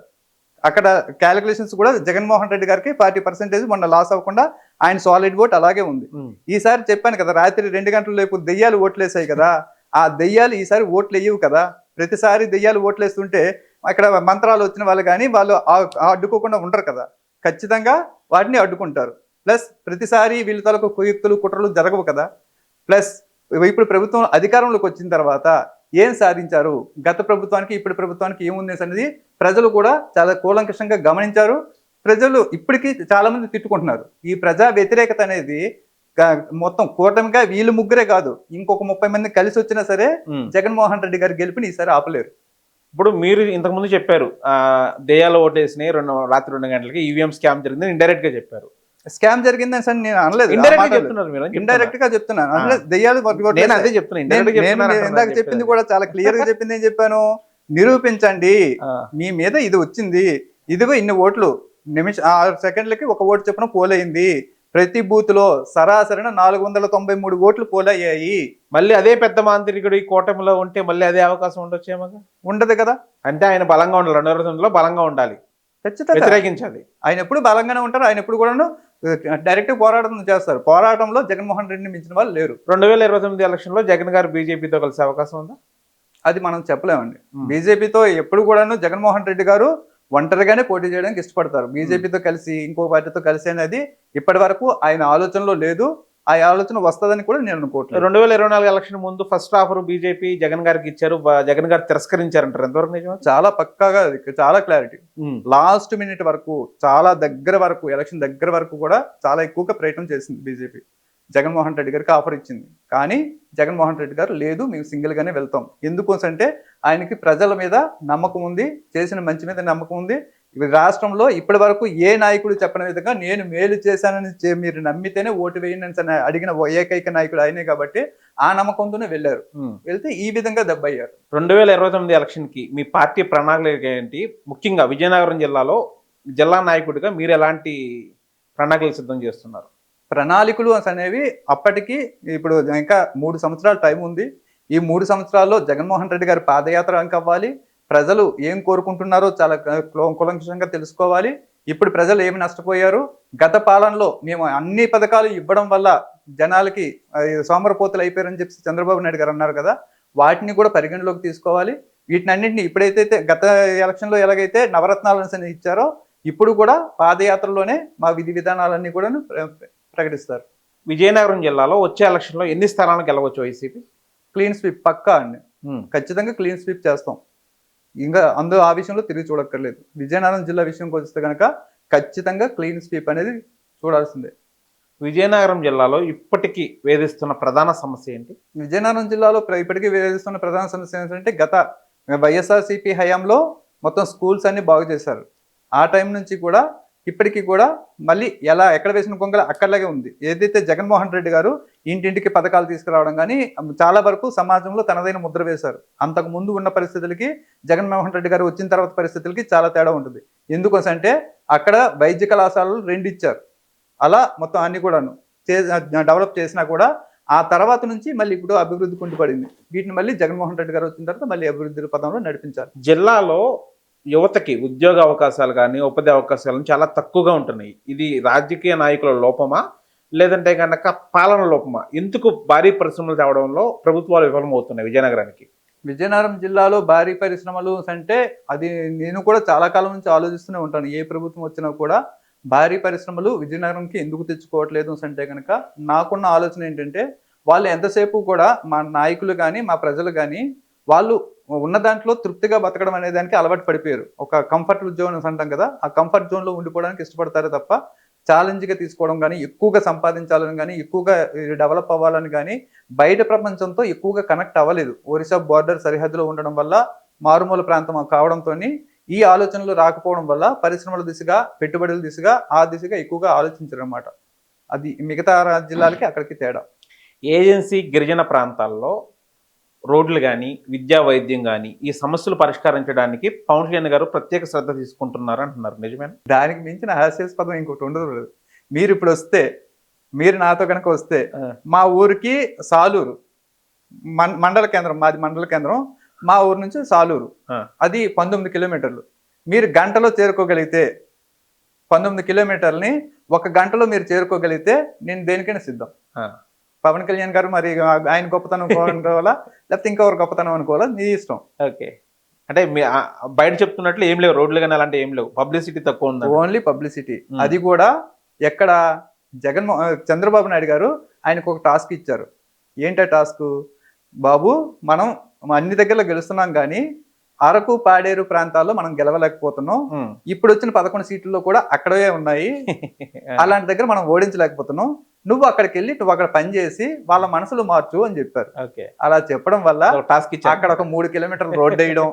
అక్కడ క్యాలిక్యులేషన్స్ కూడా జగన్మోహన్ రెడ్డి గారికి 40% మొన్న లాస్ అవ్వకుండా ఆయన సాలిడ్ ఓట్ అలాగే ఉంది. ఈసారి చెప్పాను కదా, రాత్రి 2 గంటల లేపు దెయ్యాలు ఓట్లేసాయి కదా, ఆ దెయ్యాలు ఈసారి ఓట్లు వేయవు కదా. ప్రతిసారి దెయ్యాలు ఓట్లేస్తుంటే అక్కడ మంత్రాలు వచ్చిన వాళ్ళు కానీ వాళ్ళు అడ్డుకోకుండా ఉండరు కదా, ఖచ్చితంగా వాటిని అడ్డుకుంటారు. ప్లస్ ప్రతిసారి వీళ్ళ తలకు కుయుక్తులు కుట్రలు జరగవు కదా. ప్లస్ ఇప్పుడు ప్రభుత్వం అధికారంలోకి వచ్చిన తర్వాత ఏం సాధించారు, గత ప్రభుత్వానికి ఇప్పుడు ప్రభుత్వానికి ఏముంది అనేది ప్రజలు కూడా చాలా కూలంకషంగా గమనించారు. ప్రజలు ఇప్పటికీ చాలా మంది తిట్టుకుంటున్నారు. ఈ ప్రజా వ్యతిరేకత అనేది మొత్తం కూటమిగా వీళ్ళు ముగ్గురే కాదు, ఇంకొక 30 మంది కలిసి వచ్చినా సరే జగన్మోహన్ రెడ్డి గారి గెలుపుని ఈసారి ఆపలేరు. ఇప్పుడు మీరు ఇంతకుముందు చెప్పారు దెయ్యాల ఓటేసినాయి రాత్రి 2 గంటలకి ఈవీఎం స్కామ్ జరిగింది ఇండైరెక్ట్ గా చెప్పారు. స్కామ్ జరిగిందని సార్ నేను అనలేదు, ఇండైరెక్ట్ గా చెప్తున్నాను. దెయ్యాలు ఇందాక చెప్పింది కూడా చాలా క్లియర్ గా చెప్పింది. ఏం చెప్పాను? నిరూపించండి, మీ మీద ఇది వచ్చింది, ఇదిగో ఇన్ని ఓట్లు 6 సెకండ్లకి 1 ఓటు చొప్పున పోలైంది, ప్రతి బూత్ లో సరాసరిన 493 ఓట్లు పోలయ్యాయి. మళ్ళీ అదే పెద్ద మాంత్రికుడు ఈ కూటమిలో ఉంటే మళ్ళీ అదే అవకాశం ఉండొచ్చేమో? ఉండదు కదా. అంటే ఆయన బలంగా ఉండాలి, 2029లో బలంగా ఉండాలి, ఖచ్చితంగా వ్యతిరేకించాలి. ఆయన ఎప్పుడు బలంగానే ఉంటారు, ఆయన ఎప్పుడు కూడా డైరెక్ట్ పోరాటం చేస్తారు. పోరాటంలో జగన్మోహన్ రెడ్డిని మించిన వాళ్ళు లేరు. 2029 ఎలక్షన్ లో జగన్ గారు బీజేపీతో కలిసే అవకాశం ఉందా? అది మనం చెప్పలేమండి. బీజేపీతో ఎప్పుడు కూడాను జగన్మోహన్ రెడ్డి గారు ఒంటరిగానే పోటీ చేయడానికి ఇష్టపడతారు. బీజేపీతో కలిసి ఇంకో పార్టీతో కలిసి అనేది ఇప్పటి వరకు ఆయన ఆలోచనలో లేదు. ఆ ఆలోచన వస్తుందని కూడా నేను అనుకోవట్లేదు. 2024 ఎలక్షన్ ముందు ఫస్ట్ ఆఫర్ బీజేపీ జగన్ గారికి ఇచ్చారు, జగన్ గారు తిరస్కరించారంటారు, ఎంతవరకు నిజం? చాలా పక్కాగా, చాలా క్లారిటీ. లాస్ట్ మినిట్ వరకు, చాలా దగ్గర వరకు, ఎలక్షన్ దగ్గర వరకు కూడా చాలా ఎక్కువగా ప్రయత్నం చేసింది బీజేపీ. జగన్మోహన్ రెడ్డి గారికి ఆఫర్ ఇచ్చింది, కానీ జగన్మోహన్ రెడ్డి గారు లేదు, మేము సింగిల్ గానే వెళ్తాం. ఎందుకోసంటే ఆయనకి ప్రజల మీద నమ్మకం ఉంది, చేసిన మంచి మీద నమ్మకం ఉంది. రాష్ట్రంలో ఇప్పటి వరకు ఏ నాయకుడు చెప్పని విధంగా నేను మేలు చేశానని మీరు నమ్మితేనే ఓటు వేయండి అడిగిన ఏకైక నాయకుడు ఆయనే కాబట్టి ఆ నమ్మకంతోనే వెళ్ళారు. వెళ్తే ఈ విధంగా దెబ్బయ్యారు. 2029 ఎలక్షన్ కి మీ పార్టీ ప్రణాళిక ఏంటి? ముఖ్యంగా విజయనగరం జిల్లాలో జిల్లా నాయకుడిగా మీరు ఎలాంటి ప్రణాళికలు సిద్ధం చేస్తున్నారు? ప్రణాళికలు అనేవి అప్పటికి ఇప్పుడు ఇంకా 3 సంవత్సరాల టైం ఉంది. ఈ 3 సంవత్సరాల్లో జగన్మోహన్ రెడ్డి గారి పాదయాత్ర అవ్వాలి, ప్రజలు ఏం కోరుకుంటున్నారో చాలా కులంకషంగా తెలుసుకోవాలి. ఇప్పుడు ప్రజలు ఏమి నష్టపోయారు, గత పాలనలో మేము అన్ని పథకాలు ఇవ్వడం వల్ల జనాలకి సోమరపోతులు అయిపోయారని చెప్పి చంద్రబాబు నాయుడు గారు అన్నారు కదా, వాటిని కూడా పరిగణలోకి తీసుకోవాలి. వీటినన్నింటినీ ఇప్పుడైతే గత ఎలక్షన్లో ఎలాగైతే నవరత్నాలను ఇచ్చారో ఇప్పుడు కూడా పాదయాత్రలోనే మా విధి విధానాలన్నీ కూడా ప్రకటిస్తారు. విజయనగరం జిల్లాలో వచ్చే ఎలక్షన్లో ఎన్ని స్థానాలకు గెలవచ్చు వైసీపీ? క్లీన్ స్వీప్ పక్కా అండి, ఖచ్చితంగా క్లీన్ స్వీప్ చేస్తాం. ఇంకా అందులో ఆ విషయంలో తిరిగి చూడక్కర్లేదు. విజయనగరం జిల్లా విషయంకి వస్తే కనుక ఖచ్చితంగా క్లీన్ స్వీప్ అనేది చూడాల్సిందే. విజయనగరం జిల్లాలో ఇప్పటికీ వేధిస్తున్న ప్రధాన సమస్య ఏంటి? విజయనగరం జిల్లాలో ఇప్పటికీ వేధిస్తున్న ప్రధాన సమస్య ఏంటంటే గత వైఎస్ఆర్సీపీ హయాంలో మొత్తం స్కూల్స్ అన్ని బాగు చేశారు. ఆ టైం నుంచి కూడా ఇప్పటికీ కూడా మళ్ళీ ఎక్కడ వేసిన కొంగల అక్కడలాగే ఉంది. ఏదైతే జగన్మోహన్ రెడ్డి గారు ఇంటింటికి పథకాలు తీసుకురావడం కానీ చాలా వరకు సమాజంలో తనదైన ముద్ర వేశారు. అంతకు ముందు ఉన్న పరిస్థితులకి జగన్మోహన్ రెడ్డి గారు వచ్చిన తర్వాత పరిస్థితులకి చాలా తేడా ఉంటుంది. ఎందుకోసం అంటే అక్కడ వైద్య కళాశాలలు 2 ఇచ్చారు. అలా మొత్తం అన్ని కూడాను డెవలప్ చేసినా కూడా ఆ తర్వాత నుంచి మళ్ళీ ఇప్పుడు అభివృద్ధి కుంటుపడింది. వీటిని మళ్ళీ జగన్మోహన్ రెడ్డి గారు వచ్చిన తర్వాత మళ్ళీ అభివృద్ధి పదంలో నడిపించారు. జిల్లాలో యువతకి ఉద్యోగ అవకాశాలు కానీ ఉపాధి అవకాశాలు చాలా తక్కువగా ఉంటున్నాయి. ఇది రాజకీయ నాయకుల లోపమా లేదంటే కనుక పాలన లోపమా? ఎందుకు భారీ పరిశ్రమలు తేవడంలో ప్రభుత్వాలు విఫలమవుతున్నాయి విజయనగరానికి? విజయనగరం జిల్లాలో భారీ పరిశ్రమలు అంటే అది నేను కూడా చాలా కాలం నుంచి ఆలోచిస్తూనే ఉంటాను. ఏ ప్రభుత్వం వచ్చినా కూడా భారీ పరిశ్రమలు విజయనగరంకి ఎందుకు తెచ్చుకోవట్లేదు అంటే కనుక నాకున్న ఆలోచన ఏంటంటే వాళ్ళు ఎంతసేపు కూడా మా నాయకులు కానీ మా ప్రజలు కానీ వాళ్ళు ఉన్న దాంట్లో తృప్తిగా బతకడం అనే దానికి అలవాటు పడిపోయారు. ఒక కంఫర్ట్ జోన్ అంటాం కదా, ఆ కంఫర్ట్ జోన్లో ఉండిపోవడానికి ఇష్టపడతారు తప్ప ఛాలెంజ్గా తీసుకోవడం కానీ ఎక్కువగా సంపాదించాలని కానీ ఎక్కువగా డెవలప్ అవ్వాలని కానీ బయట ప్రపంచంతో ఎక్కువగా కనెక్ట్ అవ్వలేదు. ఒరిస్సా బార్డర్ సరిహద్దులో ఉండడం వల్ల మారుమూల ప్రాంతం కావడంతో ఈ ఆలోచనలు రాకపోవడం వల్ల పరిశ్రమల దిశగా పెట్టుబడుల దిశగా ఆ దిశగా ఎక్కువగా ఆలోచించారు అన్నమాట. అది మిగతా జిల్లాలకి అక్కడికి తేడా. ఏజెన్సీ గిరిజన ప్రాంతాల్లో రోడ్లు కానీ విద్యా వైద్యం కానీ ఈ సమస్యలు పరిష్కరించడానికి పవన్ కళ్యాణ్ గారు ప్రత్యేక శ్రద్ధ తీసుకుంటున్నారు అంటున్నారు, నిజమేనా? దానికి మించిన హాస్యాస్పదం ఇంకోటి ఉండదు. మీరు ఇప్పుడు వస్తే మీరు నాతో కనుక వస్తే మా ఊరికి సాలూరు మండల కేంద్రం, మాది మండల కేంద్రం, మా ఊరు నుంచి సాలూరు అది 19 కిలోమీటర్లు. మీరు గంటలో చేరుకోగలిగితే 19 కిలోమీటర్లని 1 గంటలో మీరు చేరుకోగలిగితే నేను దేనికైనా సిద్ధం. పవన్ కళ్యాణ్ గారు మరి ఆయన గొప్పతనం అనుకోవాలా లేకపోతే ఇంకొకరు గొప్పతనం అనుకోవాలా, మీ ఇష్టం. ఓకే, అంటే బయట చెప్తున్నట్లు ఏం లేవు రోడ్లు కానీ అలాంటి ఏం లేవు, పబ్లిసిటీ తక్కువ ఉంది, ఓన్లీ పబ్లిసిటీ. అది కూడా ఎక్కడ చంద్రబాబు నాయుడు గారు ఆయనకు ఒక టాస్క్ ఇచ్చారు. ఏంటో టాస్క్? బాబు మనం అన్ని దగ్గరలో గెలుస్తున్నాం కానీ అరకు పాడేరు ప్రాంతాల్లో మనం గెలవలేకపోతున్నాం. ఇప్పుడు వచ్చిన 11 సీట్లలో కూడా అక్కడే ఉన్నాయి. అలాంటి దగ్గర మనం ఓడించలేకపోతున్నాం. నువ్వు అక్కడికి వెళ్ళి నువ్వు అక్కడ పని చేసి వాళ్ళ మనసులు మార్చు అని చెప్పారు. అలా చెప్పడం వల్ల అక్కడ ఒక 3 కిలోమీటర్లు రోడ్డు వేయడం,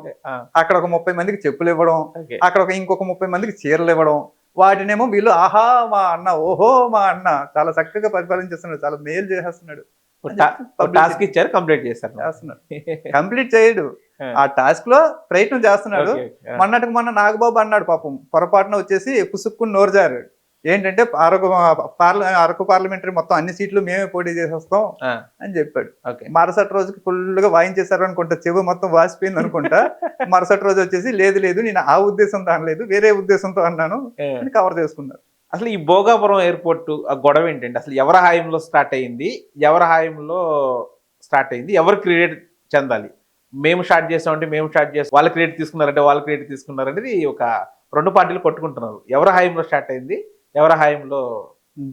అక్కడ ఒక 30 మందికి చెప్పులు ఇవ్వడం, అక్కడ ఇంకొక 30 మందికి చీరలు ఇవ్వడం, వాటినేమో వీళ్ళు ఆహా మా అన్న ఓహో మా అన్న చాలా చక్కగా పరిపాలన చాలా మేలు చేసేస్తున్నాడు. టాస్క్ ఇచ్చారు, కంప్లీట్ చేస్తున్నాడు. కంప్లీట్ చేయడు, ఆ టాస్క్ లో ప్రయత్నం చేస్తున్నాడు. మొన్న నాగబాబు అన్నాడు పాపం, పొరపాటున వచ్చేసి పుసుక్కుని నోరుజారు. ఏంటంటే అరకు పార్లమెంటరీ మొత్తం అన్ని సీట్లు మేమే పోటీ చేసేస్తాం అని చెప్పాడు. మరుసటి రోజుకి ఫుల్ గా వాయించేశారు అనుకుంటా, చెవు మొత్తం వాసిపోయింది అనుకుంటా. మరుసటి రోజు వచ్చేసి లేదు నేను ఆ ఉద్దేశంతో అనలేదు, వేరే ఉద్దేశంతో అన్నాను అని కవర్ చేసుకున్నారు. అసలు ఈ భోగాపురం ఎయిర్పోర్ట్ ఆ గొడవ ఏంటంటే అసలు ఎవరి హాయంలో స్టార్ట్ అయింది, ఎవరు క్రెడిట్ చెందాలి? మేము స్టార్ట్ చేసామంటే మేము స్టార్ట్ చేస్తాం, వాళ్ళ క్రెడిట్ తీసుకున్నారంటే వాళ్ళ క్రెడిట్ తీసుకున్నారనేది ఒక 2 పార్టీలు కొట్టుకుంటున్నారు. ఎవరి హాయంలో స్టార్ట్ అయింది, ఎవరి హాయంలో?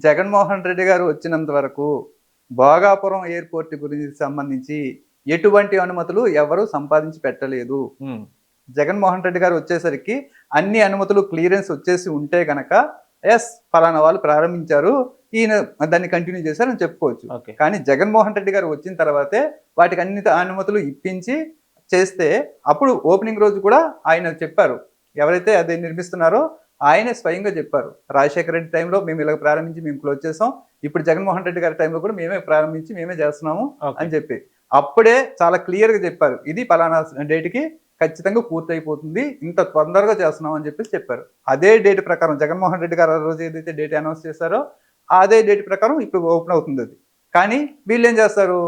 జగన్మోహన్ రెడ్డి గారు వచ్చినంత వరకు భోగాపురం ఎయిర్పోర్ట్ గురించి సంబంధించి ఎటువంటి అనుమతులు ఎవరు సంపాదించి పెట్టలేదు. జగన్మోహన్ రెడ్డి గారు వచ్చేసరికి అన్ని అనుమతులు క్లియరెన్స్ వచ్చేసి ఉంటే గనక ఎస్ ఫలానా వాళ్ళు ప్రారంభించారు, ఈయన దాన్ని కంటిన్యూ చేశారని చెప్పుకోవచ్చు. కానీ జగన్మోహన్ రెడ్డి గారు వచ్చిన తర్వాతే వాటికి అన్ని అనుమతులు ఇప్పించి చేస్తే అప్పుడు ఓపెనింగ్ రోజు కూడా ఆయన చెప్పారు, ఎవరైతే అది నిర్మిస్తున్నారో ఆయనే స్వయంగా చెప్పారు, రాజశేఖర రెడ్డి టైంలో మేము ఇలా ప్రారంభించి మేము క్లోజ్ చేసాం, ఇప్పుడు జగన్మోహన్ రెడ్డి గారి టైంలో కూడా మేమే ప్రారంభించి మేమే చేస్తున్నాము అని చెప్పి అప్పుడే చాలా క్లియర్గా చెప్పారు, ఇది పలానా డేట్కి ఖచ్చితంగా పూర్తయిపోతుంది, ఇంత తొందరగా చేస్తున్నాం అని చెప్పారు. అదే డేట్ ప్రకారం జగన్మోహన్ రెడ్డి గారు ఆ రోజు ఏదైతే డేట్ అనౌన్స్ చేశారో అదే డేట్ ప్రకారం ఇప్పుడు ఓపెన్ అవుతుంది అది. కానీ వీళ్ళు ఏం చేస్తారు,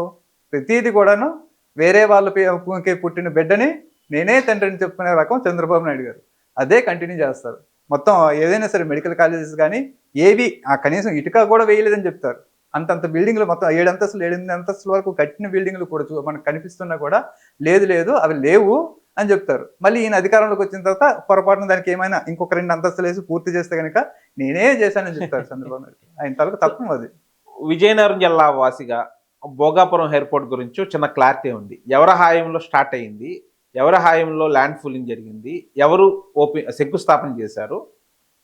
ప్రతిదీ కూడాను వేరే వాళ్ళకి పుట్టిన బిడ్డని నేనే తండ్రిని చెప్పుకునే రకం చంద్రబాబు నాయుడు గారు అదే కంటిన్యూ చేస్తారు. మొత్తం ఏదైనా సరే మెడికల్ కాలేజెస్ కానీ ఏవి కనీసం ఇటుక కూడా వేయలేదని చెప్తారు. అంతంత బిల్డింగ్లు మొత్తం 7 అంతస్తులు 8 అంతస్తుల వరకు కట్టిన బిల్డింగ్లు కూడా మనకు కనిపిస్తున్నా కూడా లేదు అవి లేవు అని చెప్తారు. మళ్ళీ ఈయన అధికారంలోకి వచ్చిన తర్వాత పొరపాటున దానికి ఏమైనా ఇంకొక 2 అంతస్తులు వేసి పూర్తి చేస్తే కనుక నేనే చేశానని చెప్తారు చంద్రబాబు నాయుడు. ఆయన తలకు తప్పం అది. విజయనగరం జిల్లా వాసిగా భోగాపురం ఎయిర్పోర్ట్ గురించి చిన్న క్లారిటీ ఉంది. ఎవరి హాయంలో స్టార్ట్ అయింది, ఎవరి హాయంలో ల్యాండ్ ఫూలింగ్ జరిగింది, ఎవరు శంకుస్థాపన చేశారు,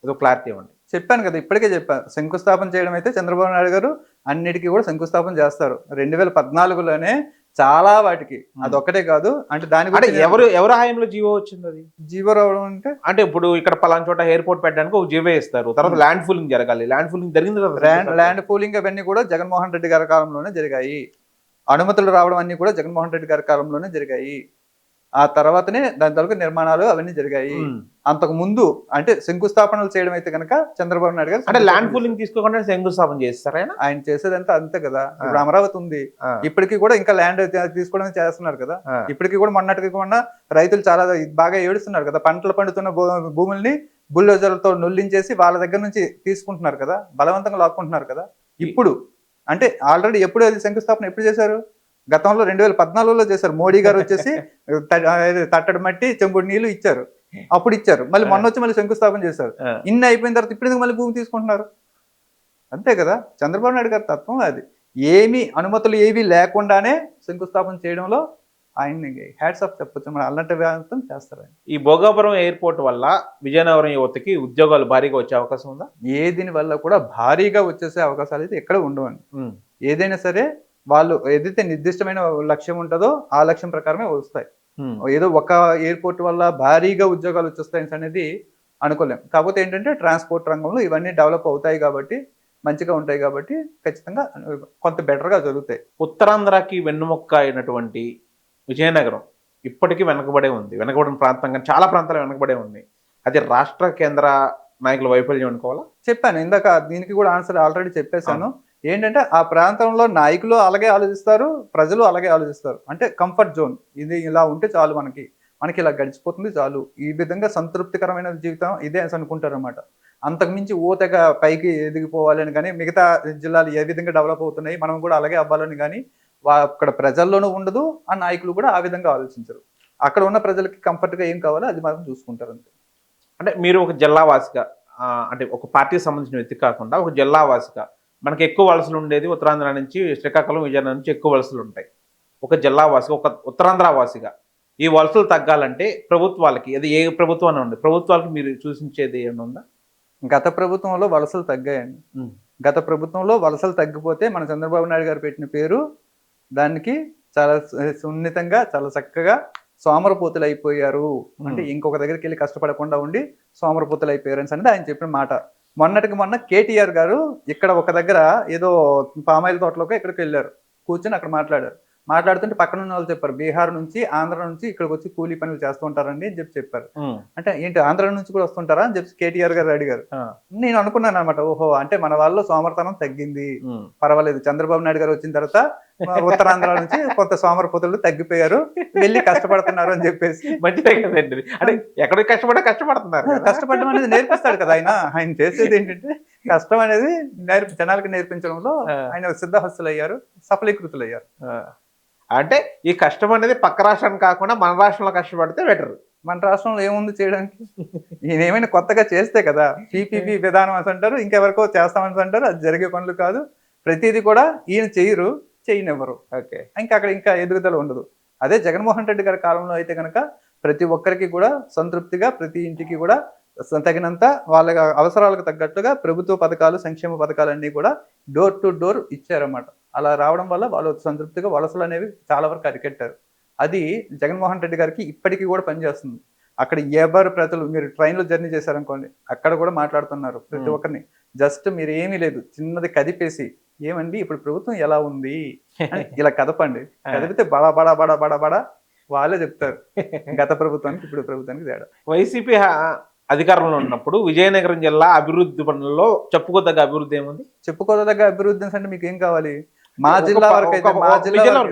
అదో క్లారిటీ ఇవ్వండి. చెప్పాను కదా, ఇప్పటికే చెప్పాను. శంకుస్థాపన చేయడం అయితే చంద్రబాబు నాయుడు గారు అన్నిటికీ కూడా శంకుస్థాపన చేస్తారు. 2014లోనే చాలా వాటికి, అదొక్కటే కాదు అంటే దాని అంటే గురించి ఎవరి హాయంలో జీవో వచ్చింది? అది జీవో రావడం అంటే ఇప్పుడు ఇక్కడ పలానా చోట ఎయిర్పోర్ట్ పెట్టడానికి ఒక జీవో ఇస్తారు, తర్వాత ల్యాండ్ ఫూలింగ్ జరగాలి. ల్యాండ్ ఫూలింగ్ జరిగింది కదా. ల్యాండ్ పూలింగ్ అవన్నీ కూడా జగన్మోహన్ రెడ్డి గారి కాలంలోనే జరిగాయి. అనుమతులు రావడం అన్ని కూడా జగన్మోహన్ రెడ్డి గారి కాలంలోనే జరిగాయి. ఆ తర్వాతనే దాని తాలూకు నిర్మాణాలు అవన్నీ జరిగాయి. అంతకు ముందు అంటే శంకుస్థాపనలు చేయడం అయితే కనుక చంద్రబాబు నాయుడు గారు అంటే ల్యాండ్ పూలింగ్ తీసుకోకుండా శంకుస్థాపన చేస్తారు. ఆయన చేసేదంతా అంతే కదా. ఇప్పుడు అమరావతి ఉంది, ఇప్పటికీ కూడా ఇంకా ల్యాండ్ తీసుకోవడం చేస్తున్నారు కదా. ఇప్పటికీ కూడా మొన్నటికి కూడా రైతులు చాలా బాగా ఏడుస్తున్నారు కదా. పంటలు పండుతున్న భూముల్ని బుల్డోజర్లతో నొల్లించేసి వాళ్ళ దగ్గర నుంచి తీసుకుంటున్నారు కదా, బలవంతంగా లాక్కుంటున్నారు కదా. ఇప్పుడు అంటే ఆల్రెడీ ఎప్పుడు అది శంకుస్థాపన ఎప్పుడు చేశారు? గతంలో 2014లో చేశారు. మోడీ గారు వచ్చేసి తట్టడి మట్టి చెంబుడు నీళ్లు ఇచ్చారు, అప్పుడు ఇచ్చారు. మళ్ళీ మొన్న వచ్చి మళ్ళీ శంకుస్థాపన చేశారు. ఇన్ని అయిపోయిన తర్వాత ఇప్పుడు మళ్ళీ భూమి తీసుకుంటున్నారు. అంతే కదా చంద్రబాబు నాయుడు గారి తత్వం అది. ఏమి అనుమతులు ఏవి లేకుండానే శంకుస్థాపన చేయడంలో ఆయన్ని హ్యాట్స్ ఆఫ్ చెప్పొచ్చు. మన అలాంటి వ్యాసం చేస్తారు. ఈ భోగాపురం ఎయిర్పోర్ట్ వల్ల విజయనగరం యువతకి ఉద్యోగాలు భారీగా వచ్చే అవకాశం ఉందా? దీని వల్ల కూడా భారీగా వచ్చేసే అవకాశాలు అయితే ఎక్కడ ఉండవండి. ఏదైనా సరే వాళ్ళు ఏదైతే నిర్దిష్టమైన లక్ష్యం ఉంటుందో ఆ లక్ష్యం ప్రకారమే వస్తాయి. ఏదో ఒక ఎయిర్పోర్ట్ వల్ల భారీగా ఉద్యోగాలు వచ్చేస్తాయి అనేది అనుకోలేం. కాకపోతే ఏంటంటే ట్రాన్స్పోర్ట్ రంగంలో ఇవన్నీ డెవలప్ అవుతాయి కాబట్టి, మంచిగా ఉంటాయి కాబట్టి ఖచ్చితంగా కొంత బెటర్గా జరుగుతాయి. ఉత్తరాంధ్రకి వెన్నుముక్క అయినటువంటి విజయనగరం ఇప్పటికీ వెనకబడే ఉంది. వెనకబడిన ప్రాంతంగా చాలా ప్రాంతాలు వెనకబడే ఉంది. అది రాష్ట్ర కేంద్ర నాయకుల వైఫల్యం అనుకోవాలా? చెప్పాను ఇందాక, దీనికి కూడా ఆన్సర్ ఆల్రెడీ చెప్పేశాను. ఏంటంటే ఆ ప్రాంతంలో నాయకులు అలాగే ఆలోచిస్తారు, ప్రజలు అలాగే ఆలోచిస్తారు. అంటే కంఫర్ట్ జోన్, ఇది ఇలా ఉంటే చాలు, మనకి ఇలా గడిచిపోతుంది చాలు, ఈ విధంగా సంతృప్తికరమైన జీవితం ఇదే అని అనుకుంటారు అనమాట. అంతకుమించి ఓతగా పైకి ఎదిగిపోవాలి అని కానీ, మిగతా జిల్లాలు ఏ విధంగా డెవలప్ అవుతున్నాయి మనం కూడా అలాగే అవ్వాలని కానీ అక్కడ ప్రజల్లోనూ ఉండదు. ఆ నాయకులు కూడా ఆ విధంగా ఆలోచించరు. అక్కడ ఉన్న ప్రజలకి కంఫర్ట్గా ఏం కావాలో అది మాత్రం చూసుకుంటారు అంతే. అంటే మీరు ఒక జిల్లావాసిగా, అంటే ఒక పార్టీకి సంబంధించిన వ్యక్తి కాకుండా ఒక జిల్లావాసిగా, మనకి ఎక్కువ వలసలు ఉండేది ఉత్తరాంధ్ర నుంచి, శ్రీకాకుళం, విజయనగరం నుంచి ఎక్కువ వలసలు ఉంటాయి. ఒక జిల్లావాసిగా, ఒక ఉత్తరాంధ్ర వాసిగా ఈ వలసలు తగ్గాలంటే ప్రభుత్వాలకి, అది ఏ ప్రభుత్వం అని ఉంది, ప్రభుత్వాలకి మీరు సూచించేది ఏమైనా ఉందా? గత ప్రభుత్వంలో వలసలు తగ్గాయండి. గత ప్రభుత్వంలో వలసలు తగ్గిపోతే మన చంద్రబాబు నాయుడు గారు పెట్టిన పేరు దానికి చాలా సున్నితంగా, చాలా చక్కగా సోమరపోతులు అయిపోయారు. అంటే ఇంకొక దగ్గరికి వెళ్ళి కష్టపడకుండా ఉండి సోమరపోతులు అయిపోయారు అనేది ఆయన చెప్పిన మాట. మొన్నటికి మొన్న కేటీఆర్ గారు ఇక్కడ ఒక దగ్గర ఏదో పామాయిల్ తోటలోకి ఇక్కడికి వెళ్ళారు, కూర్చొని అక్కడ మాట్లాడుతుంటే పక్కన ఉన్న వాళ్ళు చెప్పారు, బీహార్ నుంచి, ఆంధ్ర నుంచి ఇక్కడికి వచ్చి కూలీ పనులు చేస్తూ ఉంటారండి అని చెప్పారు. అంటే ఏంటి ఆంధ్ర నుంచి కూడా వస్తుంటారా అని చెప్పి కేటీఆర్ గారు అడిగారు. నేను అనుకున్నాను అనమాట, ఓహో అంటే మన వాళ్ళు సోమరతనం తగ్గింది, పర్వాలేదు, చంద్రబాబు నాయుడు గారు వచ్చిన తర్వాత ఉత్తరాంధ్ర నుంచి కొంత సోమరపోతులు తగ్గిపోయారు, వెళ్ళి కష్టపడుతున్నారు అని చెప్పేసి. మంచిదే కదండి, అంటే ఎక్కడికి కష్టపడుతున్నారు, కష్టపడడం అనేది నేర్పిస్తాడు కదా ఆయన చేసేది ఏంటంటే కష్టం అనేది జనాలకి నేర్పించడంలో ఆయన సిద్ధహస్తులు అయ్యారు, సఫలీకృతులు అయ్యారు. అంటే ఈ కష్టం అనేది పక్క రాష్ట్రానికి కాకుండా మన రాష్ట్రంలో కష్టపడితే బెటర్. మన రాష్ట్రంలో ఏముంది చేయడానికి? ఈయన ఏమైనా కొత్తగా చేస్తే కదా, పీపీపీ విధానం అని అంటారు, ఇంకెవరికో చేస్తామని అంటారు, అది జరిగే పనులు కాదు. ప్రతిదీ కూడా ఈయన చేయనివ్వరు. ఓకే, ఇంకా ఎదుగుదల ఉండదు. అదే జగన్మోహన్ రెడ్డి గారి కాలంలో అయితే కనుక ప్రతి ఒక్కరికి కూడా సంతృప్తిగా, ప్రతి ఇంటికి కూడా తగినంత వాళ్ళ అవసరాలకు తగ్గట్టుగా ప్రభుత్వ పథకాలు, సంక్షేమ పథకాలు అన్నీ కూడా డోర్ టు డోర్ ఇచ్చారన్నమాట. అలా రావడం వల్ల వాళ్ళు సంతృప్తిగా వలసలు అనేవి చాలా వరకు అరికెట్టారు. అది జగన్మోహన్ రెడ్డి గారికి ఇప్పటికీ కూడా పనిచేస్తుంది. అక్కడ ఎవరు ప్రజలు, మీరు ట్రైన్లో జర్నీ చేశారనుకోండి, అక్కడ కూడా మాట్లాడుతున్నారు ప్రతి ఒక్కరిని. జస్ట్ మీరు ఏమీ లేదు, చిన్నది కదిపేసి, ఏమండి ఇప్పుడు ప్రభుత్వం ఎలా ఉంది అని ఇలా కదపండి, కదిపితే బడా బడా బడా బడా బడా వాళ్ళే చెప్తారు గత ప్రభుత్వానికి ఇప్పుడు ప్రభుత్వానికి తేడా. వైసీపీ అధికారంలో ఉన్నప్పుడు విజయనగరం జిల్లా అభివృద్ధి పనుల్లో చెప్పుకోదగ్గ అభివృద్ధి ఏముంది? చెప్పుకోదగ్గ అభివృద్ధి అంటే మీకు ఏం కావాలి? మా జిల్లా వరకు అయితే,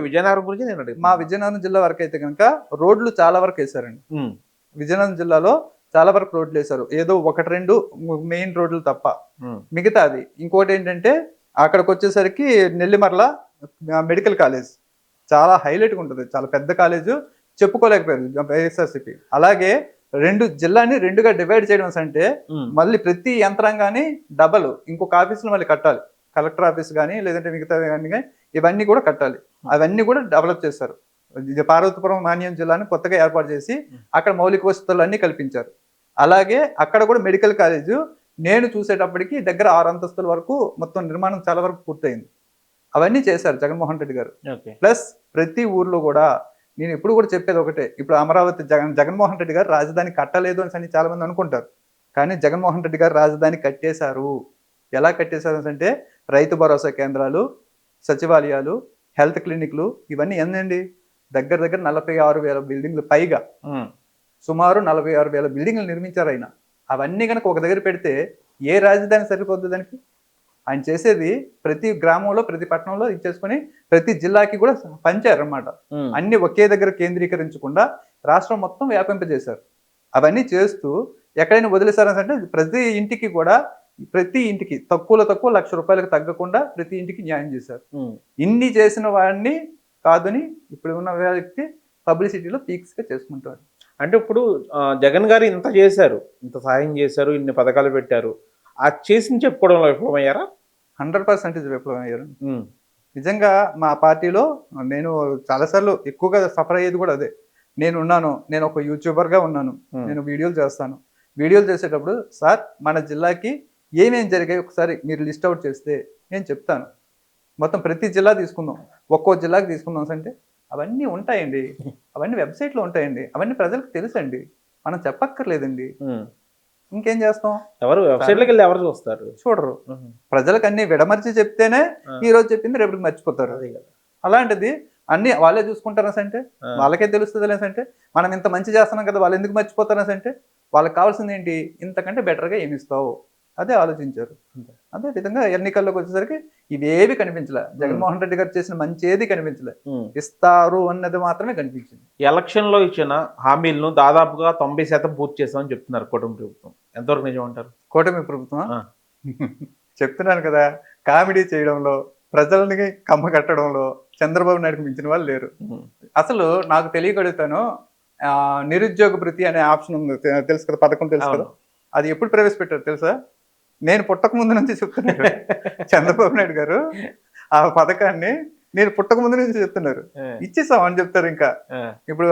విజయనగరం గురించి నేను అడిగాను. మా విజయనగరం జిల్లా వరకు అయితే కనుక రోడ్లు చాలా వరకు వేశారండి. విజయనగరం జిల్లాలో చాలా వరకు రోడ్లు వేశారు, ఏదో 1-2 మెయిన్ రోడ్లు తప్ప. మిగతాది ఇంకోటి ఏంటంటే అక్కడికి వచ్చేసరికి నెల్లిమర్ల మెడికల్ కాలేజ్ చాలా హైలైట్గా ఉంటుంది, చాలా పెద్ద కాలేజు, చెప్పుకోలేకపోయారు వైఎస్ఆర్సీపీ. అలాగే జిల్లాని 2గా డివైడ్ చేయడం అంటే మళ్ళీ ప్రతి యంత్రాంగాన్ని డబల్ ఇంకొక ఆఫీసులు మళ్ళీ కట్టాలి. కలెక్టర్ ఆఫీస్ కానీ లేదంటే మిగతా కానీ ఇవన్నీ కూడా కట్టాలి. అవన్నీ కూడా డెవలప్ చేశారు. ఇది పార్వతీపురం మాన్యం జిల్లాని కొత్తగా ఏర్పాటు చేసి అక్కడ మౌలిక వసతులు అన్ని కల్పించారు. అలాగే అక్కడ కూడా మెడికల్ కాలేజు నేను చూసేటప్పటికి దగ్గర 6 అంతస్తుల వరకు మొత్తం నిర్మాణం చాలా వరకు పూర్తయింది. అవన్నీ చేశారు జగన్మోహన్ రెడ్డి గారు. ప్లస్ ప్రతి ఊర్లో కూడా నేను ఎప్పుడు కూడా చెప్పేది ఒకటే, ఇప్పుడు అమరావతి జగన్మోహన్ రెడ్డి గారు రాజధాని కట్టలేదు అని చాలా మంది అనుకుంటారు. కానీ జగన్మోహన్ రెడ్డి గారు రాజధాని కట్టేశారు. ఎలా కట్టేశారు అంటే రైతు భరోసా కేంద్రాలు, సచివాలయాలు, హెల్త్ క్లినిక్లు ఇవన్నీ ఏందండి దగ్గర 46,000 బిల్డింగ్లు పైగా సుమారు 46,000 బిల్డింగ్లు నిర్మించారు ఆయన. అవన్నీ కనుక ఒక దగ్గర పెడితే ఏ రాజధాని సరిపోద్ది దానికి? ఆయన చేసేది ప్రతి గ్రామంలో ప్రతి పట్టణంలో ఇచ్చేసుకుని ప్రతి జిల్లాకి కూడా పంచారన్నమాట. అన్ని ఒకే దగ్గర కేంద్రీకరించకుండా రాష్ట్రం మొత్తం వ్యాపింపజేశారు. అవన్నీ చేస్తూ ఎక్కడైనా వదిలేశారంటే ప్రతి ఇంటికి కూడా ప్రతి ఇంటికి తక్కువ ₹1,00,000 తగ్గకుండా ప్రతి ఇంటికి న్యాయం చేశారు. ఇన్ని చేసిన వాడిని కాదని ఇప్పుడు ఉన్న వ్యక్తి పబ్లిసిటీలో పీక్స్ గా చేసుకుంటారు. అంటే ఇప్పుడు జగన్ గారు ఇంత చేశారు, ఇంత సాయం చేశారు, ఇన్ని పథకాలు పెట్టారు, అది చేసి చెప్పుకోవడంలో విఫలమయ్యారా? 100% విఫలం అయ్యారు. నిజంగా మా పార్టీలో నేను చాలాసార్లు ఎక్కువగా సఫర్ అయ్యేది కూడా అదే. నేను ఒక యూట్యూబర్గా ఉన్నాను, నేను వీడియోలు చేస్తాను. వీడియోలు చేసేటప్పుడు సార్ మన జిల్లాకి ఏమేమి జరిగాయి ఒకసారి మీరు లిస్ట్ అవుట్ చేస్తే నేను చెప్తాను. మొత్తం ప్రతి జిల్లా తీసుకుందాం, ఒక్కో జిల్లాకి తీసుకుందాం అంటే అవన్నీ ఉంటాయండి, అవన్నీ వెబ్సైట్లో ఉంటాయండి, అవన్నీ ప్రజలకు తెలుసండి, మనం చెప్పక్కర్లేదండి. ఇంకేం చేస్తాం? ఎవరు వెబ్సైట్లోకి వెళ్ళి ఎవరు చూస్తారు? చూడరు. ప్రజలకు అన్ని విడమర్చి చెప్తేనే ఈ రోజు చెప్పింది రేపటికి మర్చిపోతారు. అలాంటిది అన్ని వాళ్ళే చూసుకుంటారు అంటే వాళ్ళకే తెలుస్తుంది అంటే మనం ఇంత మంచి చేస్తున్నాం కదా వాళ్ళు ఎందుకు మర్చిపోతారు అంటే వాళ్ళకి కావాల్సింది ఏంటి? ఇంతకంటే బెటర్గా ఏమి ఇస్తావు అదే ఆలోచించారు. అదే విధంగా ఎన్నికల్లోకి వచ్చేసరికి ఇవేవి కనిపించలే. జగన్మోహన్ రెడ్డి గారు చేసిన మంచి ఏది కనిపించలే, ఇస్తారు అన్నది మాత్రమే కనిపించింది. ఎలక్షన్ లో ఇచ్చిన హామీలను దాదాపుగా 90% పూర్తి చేస్తామని చెప్తున్నారు కూటమి ప్రభుత్వం. ఎంతవరకు నిజం అంటారు? కూటమి ప్రభుత్వం చెప్తున్నాను కదా, కామెడీ చేయడంలో ప్రజల్ని కమ్మ కట్టడంలో చంద్రబాబు నాయుడుకి మించిన వాళ్ళు లేరు. అసలు నాకు తెలియగలుగుతాను, నిరుద్యోగ భృతి అనే ఆప్షన్ ఉంది తెలుసు కదా, పథకం తెలుసు కదా, అది ఎప్పుడు ప్రవేశపెట్టారు తెలుసా? నేను పుట్టక ముందు నుంచి చెప్తున్నారు చంద్రబాబు నాయుడు గారు. ఆ పథకాన్ని నేను పుట్టక ముందు నుంచి చెప్తున్నారు, ఇచ్చేసాం అని చెప్తారు. ఇంకా ఇప్పుడు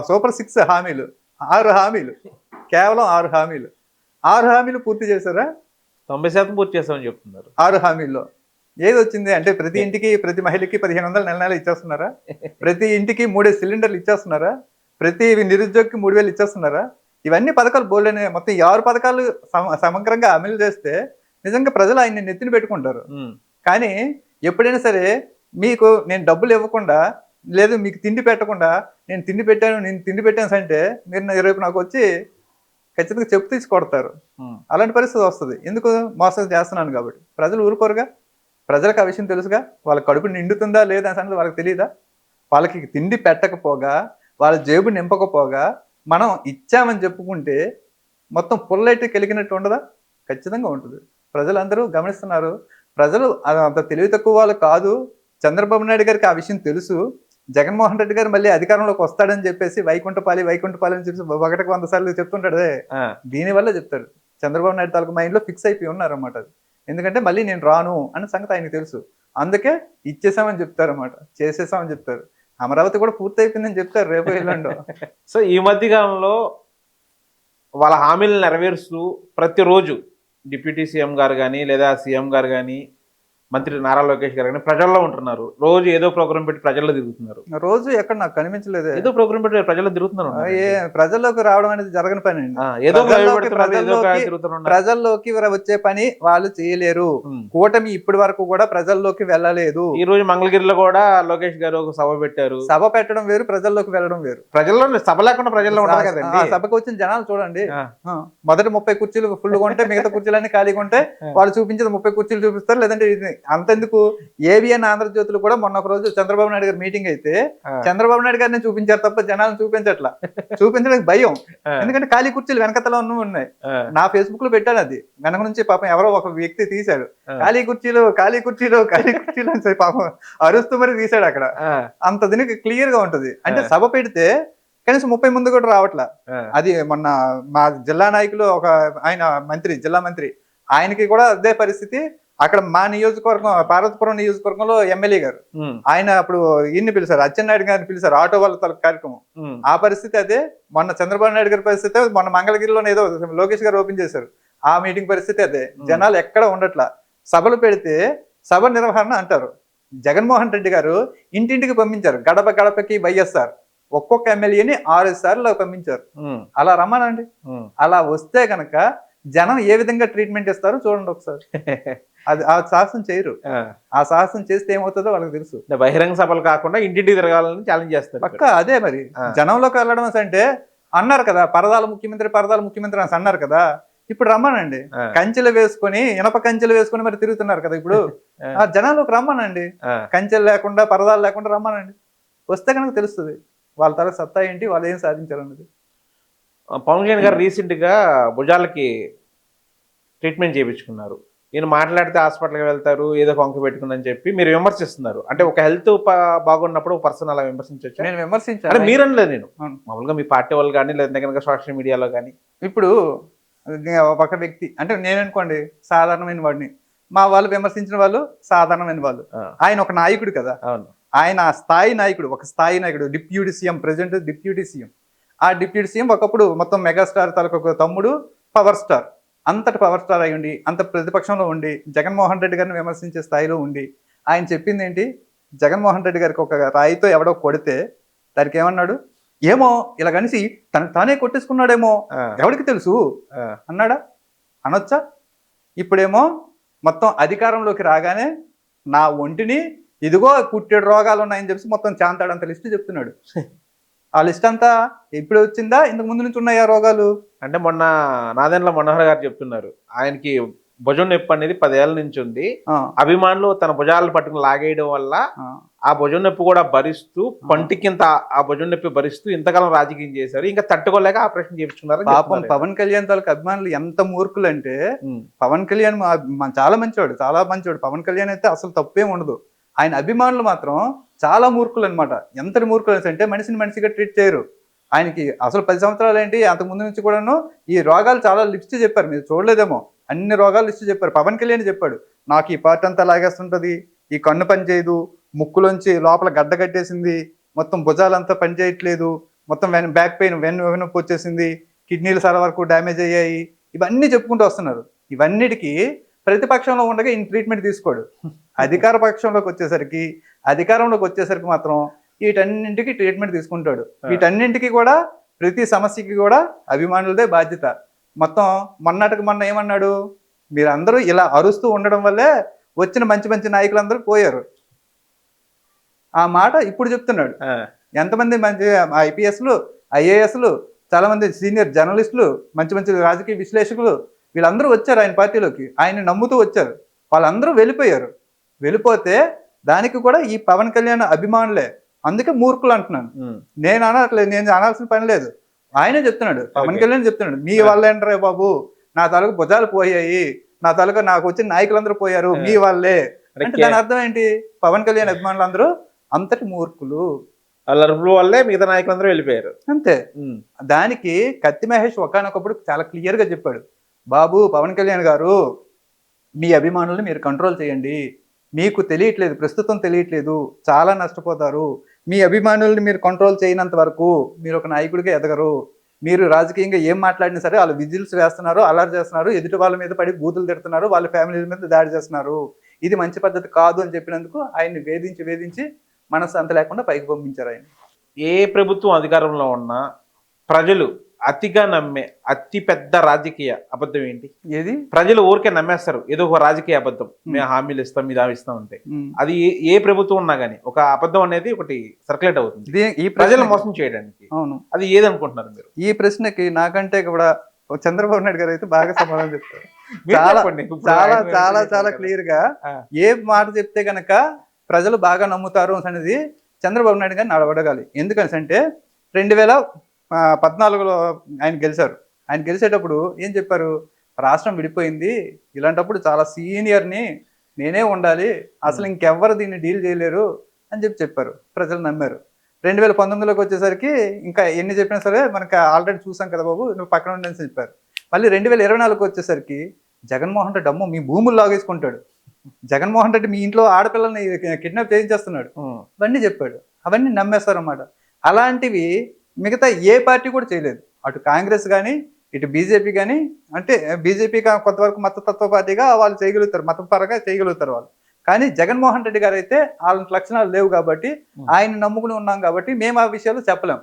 సూపర్ 6 హామీలు, 6 హామీలు, కేవలం 6 హామీలు, 6 హామీలు పూర్తి చేశారా? 90% పూర్తి చేస్తామని చెప్తున్నారు. 6 హామీల్లో ఏది వచ్చింది అంటే ప్రతి ఇంటికి ప్రతి మహిళకి 1,500 నెల ఇచ్చేస్తున్నారా? ప్రతి ఇంటికి 3 సిలిండర్లు ఇచ్చేస్తున్నారా? ప్రతి నిరుద్యోగికి 3,000 ఇచ్చేస్తున్నారా? ఇవన్నీ పథకాలు బోల్డనే మొత్తం 6 పథకాలు సమగ్రంగా అమలు చేస్తే నిజంగా ప్రజలు ఆయన్ని నెత్తిన పెట్టుకుంటారు. కానీ ఎప్పుడైనా సరే మీకు నేను డబ్బులు ఇవ్వకుండా లేదు మీకు తిండి పెట్టకుండా నేను తిండి పెట్టాను అంటే మీరు రేపు నాకు వచ్చి ఖచ్చితంగా చెప్పు తీసి కొడతారు. అలాంటి పరిస్థితి వస్తుంది. ఎందుకు? మోసం చేస్తున్నాను కాబట్టి. ప్రజలు ఊరుకోరుగా, ప్రజలకు ఆ విషయం తెలుసుగా, వాళ్ళ కడుపు నిండుతుందా లేదా అనేది వాళ్ళకి తెలియదా? వాళ్ళకి తిండి పెట్టకపోగా వాళ్ళ జేబు నింపకపోగా మనం ఇచ్చామని చెప్పుకుంటే మొత్తం పుల్లైతే కలిగినట్టు ఉండదా? ఖచ్చితంగా ఉంటుంది. ప్రజలందరూ గమనిస్తున్నారు. ప్రజలు అంత తెలివి తక్కువ వాళ్ళు కాదు. చంద్రబాబు నాయుడు గారికి ఆ విషయం తెలుసు. జగన్మోహన్ రెడ్డి గారు మళ్ళీ అధికారంలోకి వస్తాడని చెప్పేసి వైకుంఠపాలి అని చెప్పి 100 సార్లు చెప్తుంటాడే, దీనివల్ల చెప్తారు. చంద్రబాబు నాయుడు తాలూకు మైండ్లో ఫిక్స్ అయిపోయి ఉన్నారు అన్నమాట. ఎందుకంటే మళ్ళీ నేను రాను అన్న సంగతి ఆయనకు తెలుసు. అందుకే ఇచ్చేసామని చెప్తారు అన్నమాట, చేసేసామని చెప్తారు. అమరావతి కూడా పూర్తి అయిపోయిందని చెప్తారు రేపు ఎల్లుండో. సో ఈ మధ్య కాలంలో వాళ్ళ హామీలు నెరవేరుస్తూ ప్రతిరోజు డిప్యూటీ సీఎం గారు కానీ లేదా సీఎం గారు కానీ మంత్రి నారా లోకేష్ గారు కానీ ప్రజల్లో ఉంటున్నారు. రోజు ఏదో ప్రోగ్రామ్ పెట్టి ప్రజల్లో తిరుగుతున్నారు. రోజు ఎక్కడ నాకు కనిపించలేదు. ఏదో ప్రోగ్రామ్ పెట్టి ప్రజల్లో తిరుగుతున్నారు. ప్రజల్లోకి రావడం అనేది జరగని పని అండి. ప్రజల్లోకి వచ్చే పని వాళ్ళు చేయలేరు. కూటమి ఇప్పటి వరకు కూడా ప్రజల్లోకి వెళ్ళలేదు. ఈ రోజు మంగళగిరిలో కూడా లోకేష్ గారు ఒక సభ పెట్టారు. సభ పెట్టడం వేరు, ప్రజల్లోకి వెళ్ళడం వేరు. ప్రజల్లో సభ లేకుండా ప్రజల్లో ఉండాలి కదండి. సభకు వచ్చిన జనాలు చూడండి, మొదటి 30 కుర్చీలు ఫుల్ ఉంటే మిగతా కుర్చీలన్నీ ఖాళీగా ఉంటే వాళ్ళు చూపించేది 30 కుర్చీలు చూపిస్తారు. లేదంటే అంతెందుకు ఏబిఎన్ ఆంధ్రజ్యోతులు కూడా మొన్న ఒక రోజు చంద్రబాబు నాయుడు గారు మీటింగ్ అయితే చంద్రబాబు నాయుడు గారిని చూపించారు తప్ప జనాలను చూపించడానికి భయం. ఎందుకంటే ఖాళీ కుర్చీలు వెనకతలో ఉన్నాయి. నా ఫేస్బుక్ లో పెట్టాను, అది వెనక నుంచి పాపం ఎవరో ఒక వ్యక్తి తీశాడు, ఖాళీ కుర్చీలు అని పాపం అరుస్తూ మరి తీశాడు. అక్కడ అంత దీనికి క్లియర్ గా ఉంటది. అంటే సభ పెడితే కనీసం 30 మంది కూడా రావట్లా. అది మొన్న మా జిల్లా నాయకులు ఒక ఆయన జిల్లా మంత్రి ఆయనకి కూడా అదే పరిస్థితి. అక్కడ మా నియోజకవర్గం పార్వతీపురం నియోజకవర్గంలో ఎమ్మెల్యే గారు ఆయన అప్పుడు ఈయన్ని పిలిచారు, అచ్చెన్నాయుడు గారిని పిలిచారు ఆటో వాళ్ళ కార్యక్రమం. ఆ పరిస్థితి అదే. మొన్న చంద్రబాబు నాయుడు గారి పరిస్థితి, మొన్న మంగళగిరిలో ఏదో లోకేష్ గారు ఓపెన్ చేశారు, ఆ మీటింగ్ పరిస్థితి అదే. జనాలు ఎక్కడ ఉండట్లా. సభలు పెడితే సభ నిర్వహణ అంటారు. జగన్మోహన్ రెడ్డి గారు ఇంటింటికి పంపించారు, గడప గడపకి వైఎస్ఆర్. ఒక్కొక్క ఎమ్మెల్యేని 6 సార్లు పంపించారు. అలా రమ్మనండి. అలా వస్తే గనక జనం ఏ విధంగా ట్రీట్మెంట్ ఇస్తారో చూడండి ఒకసారి. అది ఆ సాహసం చేయరు. ఆ సాహసం చేస్తే ఏమవుతుందో వాళ్ళకి తెలుసు. బహిరంగ సభలు కాకుండా ఇంటింటికి తిరగాలని ఛాలెంజ్ చేస్తారు. పక్క అదే మరి. జనంలోకి వెళ్ళడం అంటే అన్నారు కదా, పరదాల ముఖ్యమంత్రి అని అన్నారు కదా. ఇప్పుడు రమ్మనండి, కంచెలు వేసుకొని ఇనప కంచెలు వేసుకొని మరి తిరుగుతున్నారు కదా ఇప్పుడు. ఆ జనాల్లోకి రమ్మనండి, కంచెలు లేకుండా పరదాలు లేకుండా రమ్మనండి. వస్తే కనుక తెలుస్తుంది వాళ్ళ తర సత్తా ఏంటి, వాళ్ళు ఏం సాధించాలన్నది. పవన్ కళ్యాణ్ గారు రీసెంట్ గా భుజాలకి ట్రీట్మెంట్ చేయించుకున్నారు. ఈయన మాట్లాడితే హాస్పిటల్కి వెళ్తారు, ఏదో కొంక పెట్టుకుందని చెప్పి మీరు విమర్శిస్తున్నారు. అంటే ఒక హెల్త్ బాగున్నప్పుడు ఒక పర్సన్ అలా విమర్శించవచ్చు. నేను విమర్శించాను, అంటే మీరనలేదు, నేను మామూలుగా మీ పార్టీ వాళ్ళు కానీ లేదంటే కనుక సోషల్ మీడియాలో కానీ. ఇప్పుడు ఒక వ్యక్తి అంటే నేను అనుకోండి సాధారణమైన వాడిని, మా వాళ్ళు విమర్శించిన వాళ్ళు సాధారణమైన వాళ్ళు. ఆయన ఒక నాయకుడు కదా. అవును, ఆయన స్థాయి నాయకుడు, ఒక స్థాయి నాయకుడు, deputy CM, president deputy CM. ఆ డిప్యూటీ సీఎం ఒకప్పుడు మొత్తం మెగాస్టార్ తలకు తమ్ముడు, పవర్ స్టార్. అంతటి పవర్ స్టార్ అయి ఉండి, అంత ప్రతిపక్షంలో ఉండి, జగన్మోహన్ రెడ్డి గారిని విమర్శించే స్థాయిలో ఉండి ఆయన చెప్పింది ఏంటి? జగన్మోహన్ రెడ్డి గారికి ఒక రాయితో ఎవడో కొడితే దానికి ఏమన్నాడు? ఏమో ఇలా కనిసి తానే కొట్టేసుకున్నాడేమో ఎవరికి తెలుసు అన్నాడా? అనొచ్చా? ఇప్పుడేమో మొత్తం అధికారంలోకి రాగానే నా ఒంటిని ఇదిగో పుట్టేడు రోగాలు ఉన్నాయని చెప్పి మొత్తం చాంతాడంత లిస్టు చెప్తున్నాడు. ఆ లిస్ట్ అంతా ఇప్పుడు వచ్చిందా, ఇంతకు ముందు నుంచి ఉన్నాయా రోగాలు? అంటే మొన్న నాదెండ్ల మనోహర్ గారు చెప్తున్నారు, ఆయనకి భుజం నొప్పి అనేది 10 ఏళ్ల నుంచి ఉంది. అభిమానులు తన భుజాలను పట్టుకుని లాగేయడం వల్ల ఆ భుజం నొప్పి కూడా భరిస్తూ, పంటికింత ఆ భుజం నొప్పి భరిస్తూ ఇంతకాలం రాజకీయం చేశారు. ఇంకా తట్టుకోలేక ఆపరేషన్ చేయించుకున్నారు. పాపం పవన్ కళ్యాణ్ తాలూకు అభిమానులు ఎంత మూర్ఖులు అంటే, పవన్ కళ్యాణ్ చాలా మంచివాడు, చాలా మంచివాడు. పవన్ కళ్యాణ్ అయితే అసలు తప్పేం ఉండదు. ఆయన అభిమానులు మాత్రం చాలా మూర్ఖులు అనమాట. ఎంతటి మూర్ఖులు అంటే మనిషిని మనిషిగా ట్రీట్ చేయరు. ఆయనకి అసలు 10 సంవత్సరాలు ఏంటి, అంతకు ముందు నుంచి కూడాను ఈ రోగాలు చాలా లిస్ట్ చెప్పారు, మీరు చూడలేదేమో. అన్ని రోగాలు లిస్ట్ చెప్పారు. పవన్ కళ్యాణ్ చెప్పాడు, నాకు ఈ పార్ట్ అంతా లాగేస్తుంటది, ఈ కన్ను పని చేయదు, ముక్కులోంచి లోపల గడ్డ కట్టేసింది, మొత్తం భుజాలంతా పని చేయట్లేదు, మొత్తం బ్యాక్ పెయిన్ వెన్నొప్పి వచ్చేసింది, కిడ్నీలు చాలా వరకు డ్యామేజ్ అయ్యాయి, ఇవన్నీ చెప్పుకుంటూ వస్తున్నారు. ఇవన్నిటికీ ప్రతిపక్షంలో ఉండగా ఈయన ట్రీట్మెంట్ తీసుకోడు. అధికారంలోకి వచ్చేసరికి మాత్రం వీటన్నింటికి ట్రీట్మెంట్ తీసుకుంటాడు. వీటన్నింటికి కూడా, ప్రతి సమస్యకి కూడా అభిమానులదే బాధ్యత. మొత్తం మొన్న ఏమన్నాడు? మీరందరూ ఇలా అరుస్తూ ఉండడం వల్లే వచ్చిన మంచి మంచి నాయకులందరూ పోయారు. ఆ మాట ఇప్పుడు చెప్తున్నాడు. ఎంతమంది మంచి ఐపీఎస్లు, ఐఏఎస్లు, చాలా మంది సీనియర్ జర్నలిస్టులు, మంచి మంచి రాజకీయ విశ్లేషకులు, వీళ్ళందరూ వచ్చారు ఆయన పార్టీలోకి, ఆయన నమ్ముతూ వచ్చారు. వాళ్ళందరూ వెళ్ళిపోయారు. వెళ్ళిపోతే దానికి కూడా ఈ పవన్ కళ్యాణ్ అభిమానులే. అందుకే మూర్ఖులు అంటున్నాను. నేను అనట్లేదు, నేను అనాల్సిన పని లేదు. ఆయనే చెప్తున్నాడు, పవన్ కళ్యాణ్ చెప్తున్నాడు, మీ వల్ల ఏంట్రా బాబు, నా తాలూకు భుజాలు పోయాయి, నాకు వచ్చిన నాయకులందరూ పోయారు, మీ వాళ్ళే అంటే దాని అర్థం ఏంటి? పవన్ కళ్యాణ్ అభిమానులు అందరూ అంతటి మూర్ఖులు, అల్లర్పుల వల్లే మిగతా నాయకులందరూ వెళ్ళిపోయారు అంతే. దానికి కత్తి మహేష్ ఒకానొకప్పుడు చాలా క్లియర్ గా చెప్పాడు, బాబు పవన్ కళ్యాణ్ గారు, మీ అభిమానుల్ని మీరు కంట్రోల్ చేయండి, మీకు తెలియట్లేదు, ప్రస్తుతం తెలియట్లేదు, చాలా నష్టపోతారు. మీ అభిమానుల్ని మీరు కంట్రోల్ చేయనంత వరకు మీరు ఒక నాయకుడిగా ఎదగరు. మీరు రాజకీయంగా ఏం మాట్లాడినా సరే వాళ్ళు విజిల్స్ వేస్తున్నారు, అలర్ట్ చేస్తున్నారు, ఎదుటి వాళ్ళ మీద పడి బూతులు తిడుతున్నారు, వాళ్ళ ఫ్యామిలీల మీద దాడి చేస్తున్నారు. ఇది మంచి పద్ధతి కాదు అని చెప్పినందుకు ఆయన్ని వేధించి మనసు అంత లేకుండా పైకి పంపించారు. ఆయన ఏ ప్రభుత్వం అధికారంలో ఉన్నా ప్రజలు అతిగా నమ్మే అతి పెద్ద రాజకీయ అబద్ధం ఏంటి? ఏది? ప్రజలు ఊరికే నమ్మేస్తారు ఏదో ఒక రాజకీయ అబద్ధం, మేము హామీలు ఇస్తాం, మీద ఇస్తాం అంటే. అది ఏ ప్రభుత్వం ఉన్నా గానీ ఒక అబద్ధం అనేది ఒకటి సర్క్యులేట్ అవుతుంది ఈ ప్రజలు మోసం చేయడానికి. అవును, అది ఏదనుకుంటున్నారు మీరు? ఈ ప్రశ్నకి నాకంటే కూడా చంద్రబాబు నాయుడు గారు అయితే బాగా సమాధానం చెప్తారు. చాలా చాలా చాలా క్లియర్ గా ఏ మాట చెప్తే గనక ప్రజలు బాగా నమ్ముతారు అనేది చంద్రబాబు నాయుడు గారిని అడగాలి. ఎందుకని అంటే 2014లో ఆయన గెలిచారు. ఆయన గెలిచేటప్పుడు ఏం చెప్పారు? రాష్ట్రం విడిపోయింది, ఇలాంటప్పుడు చాలా సీనియర్ని నేనే ఉండాలి, అసలు ఇంకెవ్వరు దీన్ని డీల్ చేయలేరు అని చెప్పారు. ప్రజలు నమ్మారు. 2019లోకి వచ్చేసరికి ఇంకా ఎన్ని చెప్పినా సరే మనకి ఆల్రెడీ చూసాం కదా బాబు, నువ్వు పక్కన ఉండని చెప్పారు. మళ్ళీ 2024కి వచ్చేసరికి జగన్మోహన్ రెడ్డి అమ్మో మీ భూములు లాగేసుకుంటాడు, జగన్మోహన్ రెడ్డి మీ ఇంట్లో ఆడపిల్లల్ని కిడ్నాప్ చేయించేస్తున్నాడు, ఇవన్నీ చెప్పాడు. అవన్నీ నమ్మేస్తారన్నమాట. అలాంటివి మిగతా ఏ పార్టీ కూడా చేయలేదు. అటు కాంగ్రెస్ కానీ, ఇటు బీజేపీ కానీ. అంటే బీజేపీ కొంతవరకు మతతత్వ పార్టీగా వాళ్ళు చేయగలుగుతారు, మతపరంగా చేయగలుగుతారు వాళ్ళు. కానీ జగన్మోహన్ రెడ్డి గారు అయితే అలాంటి లక్షణాలు లేవు కాబట్టి, ఆయన నమ్ముకుని ఉన్నాం కాబట్టి మేము ఆ విషయాలు చెప్పలేం.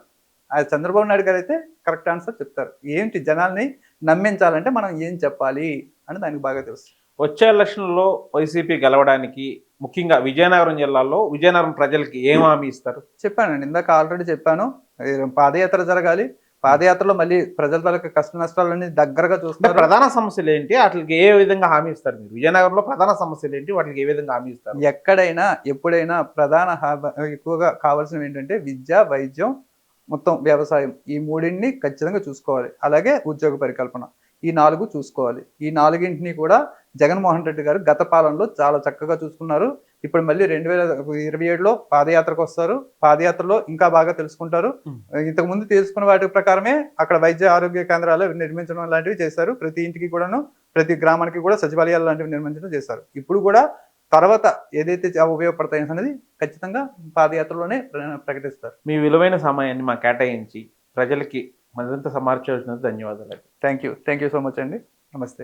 చంద్రబాబు నాయుడు గారు అయితే కరెక్ట్ ఆన్సర్ చెప్తారు. ఏంటి జనాల్ని నమ్మించాలంటే మనం ఏం చెప్పాలి అని దానికి బాగా తెలుసు. వచ్చే ఎలక్షన్లో వైసీపీ గెలవడానికి ముఖ్యంగా విజయనగరం జిల్లాలో విజయనగరం ప్రజలకి ఏం హామీ ఇస్తారు? చెప్పానండి, ఇందాక ఆల్రెడీ చెప్పాను. పాదయాత్ర జరగాలి. పాదయాత్రలో మళ్ళీ ప్రజల తాలూకా కష్ట నష్టాలన్నీ దగ్గరగా చూస్తారు. ప్రధాన సమస్యలు ఏంటి, వాటికి ఏ విధంగా హామీ ఇస్తారు మీరు? విజయనగరంలో ప్రధాన సమస్యలు ఏంటి, వాటికి ఏ విధంగా హామీ ఇస్తారు? ఎక్కడైనా ఎప్పుడైనా ప్రధాన ఎక్కువగా కావాల్సినవి ఏంటంటే విద్య, వైద్యం, మొత్తం వ్యవసాయం. ఈ మూడింటిని ఖచ్చితంగా చూసుకోవాలి. అలాగే ఉద్యోగ పరికల్పన. ఈ 4 చూసుకోవాలి. ఈ 4ంటిని కూడా జగన్మోహన్ రెడ్డి గారు గత పాలనలో చాలా చక్కగా చూసుకున్నారు. ఇప్పుడు మళ్ళీ 2027లో పాదయాత్రకు వస్తారు. పాదయాత్రలో ఇంకా బాగా తెలుసుకుంటారు. ఇంతకుముందు తెలుసుకున్న వాటి ప్రకారమే అక్కడ వైద్య ఆరోగ్య కేంద్రాలు నిర్మించడం లాంటివి చేశారు. ప్రతి ఇంటికి కూడాను, ప్రతి గ్రామానికి కూడా సచివాలయాలు లాంటివి నిర్మించడం చేశారు. ఇప్పుడు కూడా తర్వాత ఏదైతే ఉపయోగపడతాయి అనేది ఖచ్చితంగా పాదయాత్రలోనే ప్రకటిస్తారు. మీ విలువైన సమయాన్ని మాకు కేటాయించి ప్రజలకి మరింత సమాచారం ధన్యవాదాలు. థ్యాంక్ యూ సో మచ్ అండి. నమస్తే.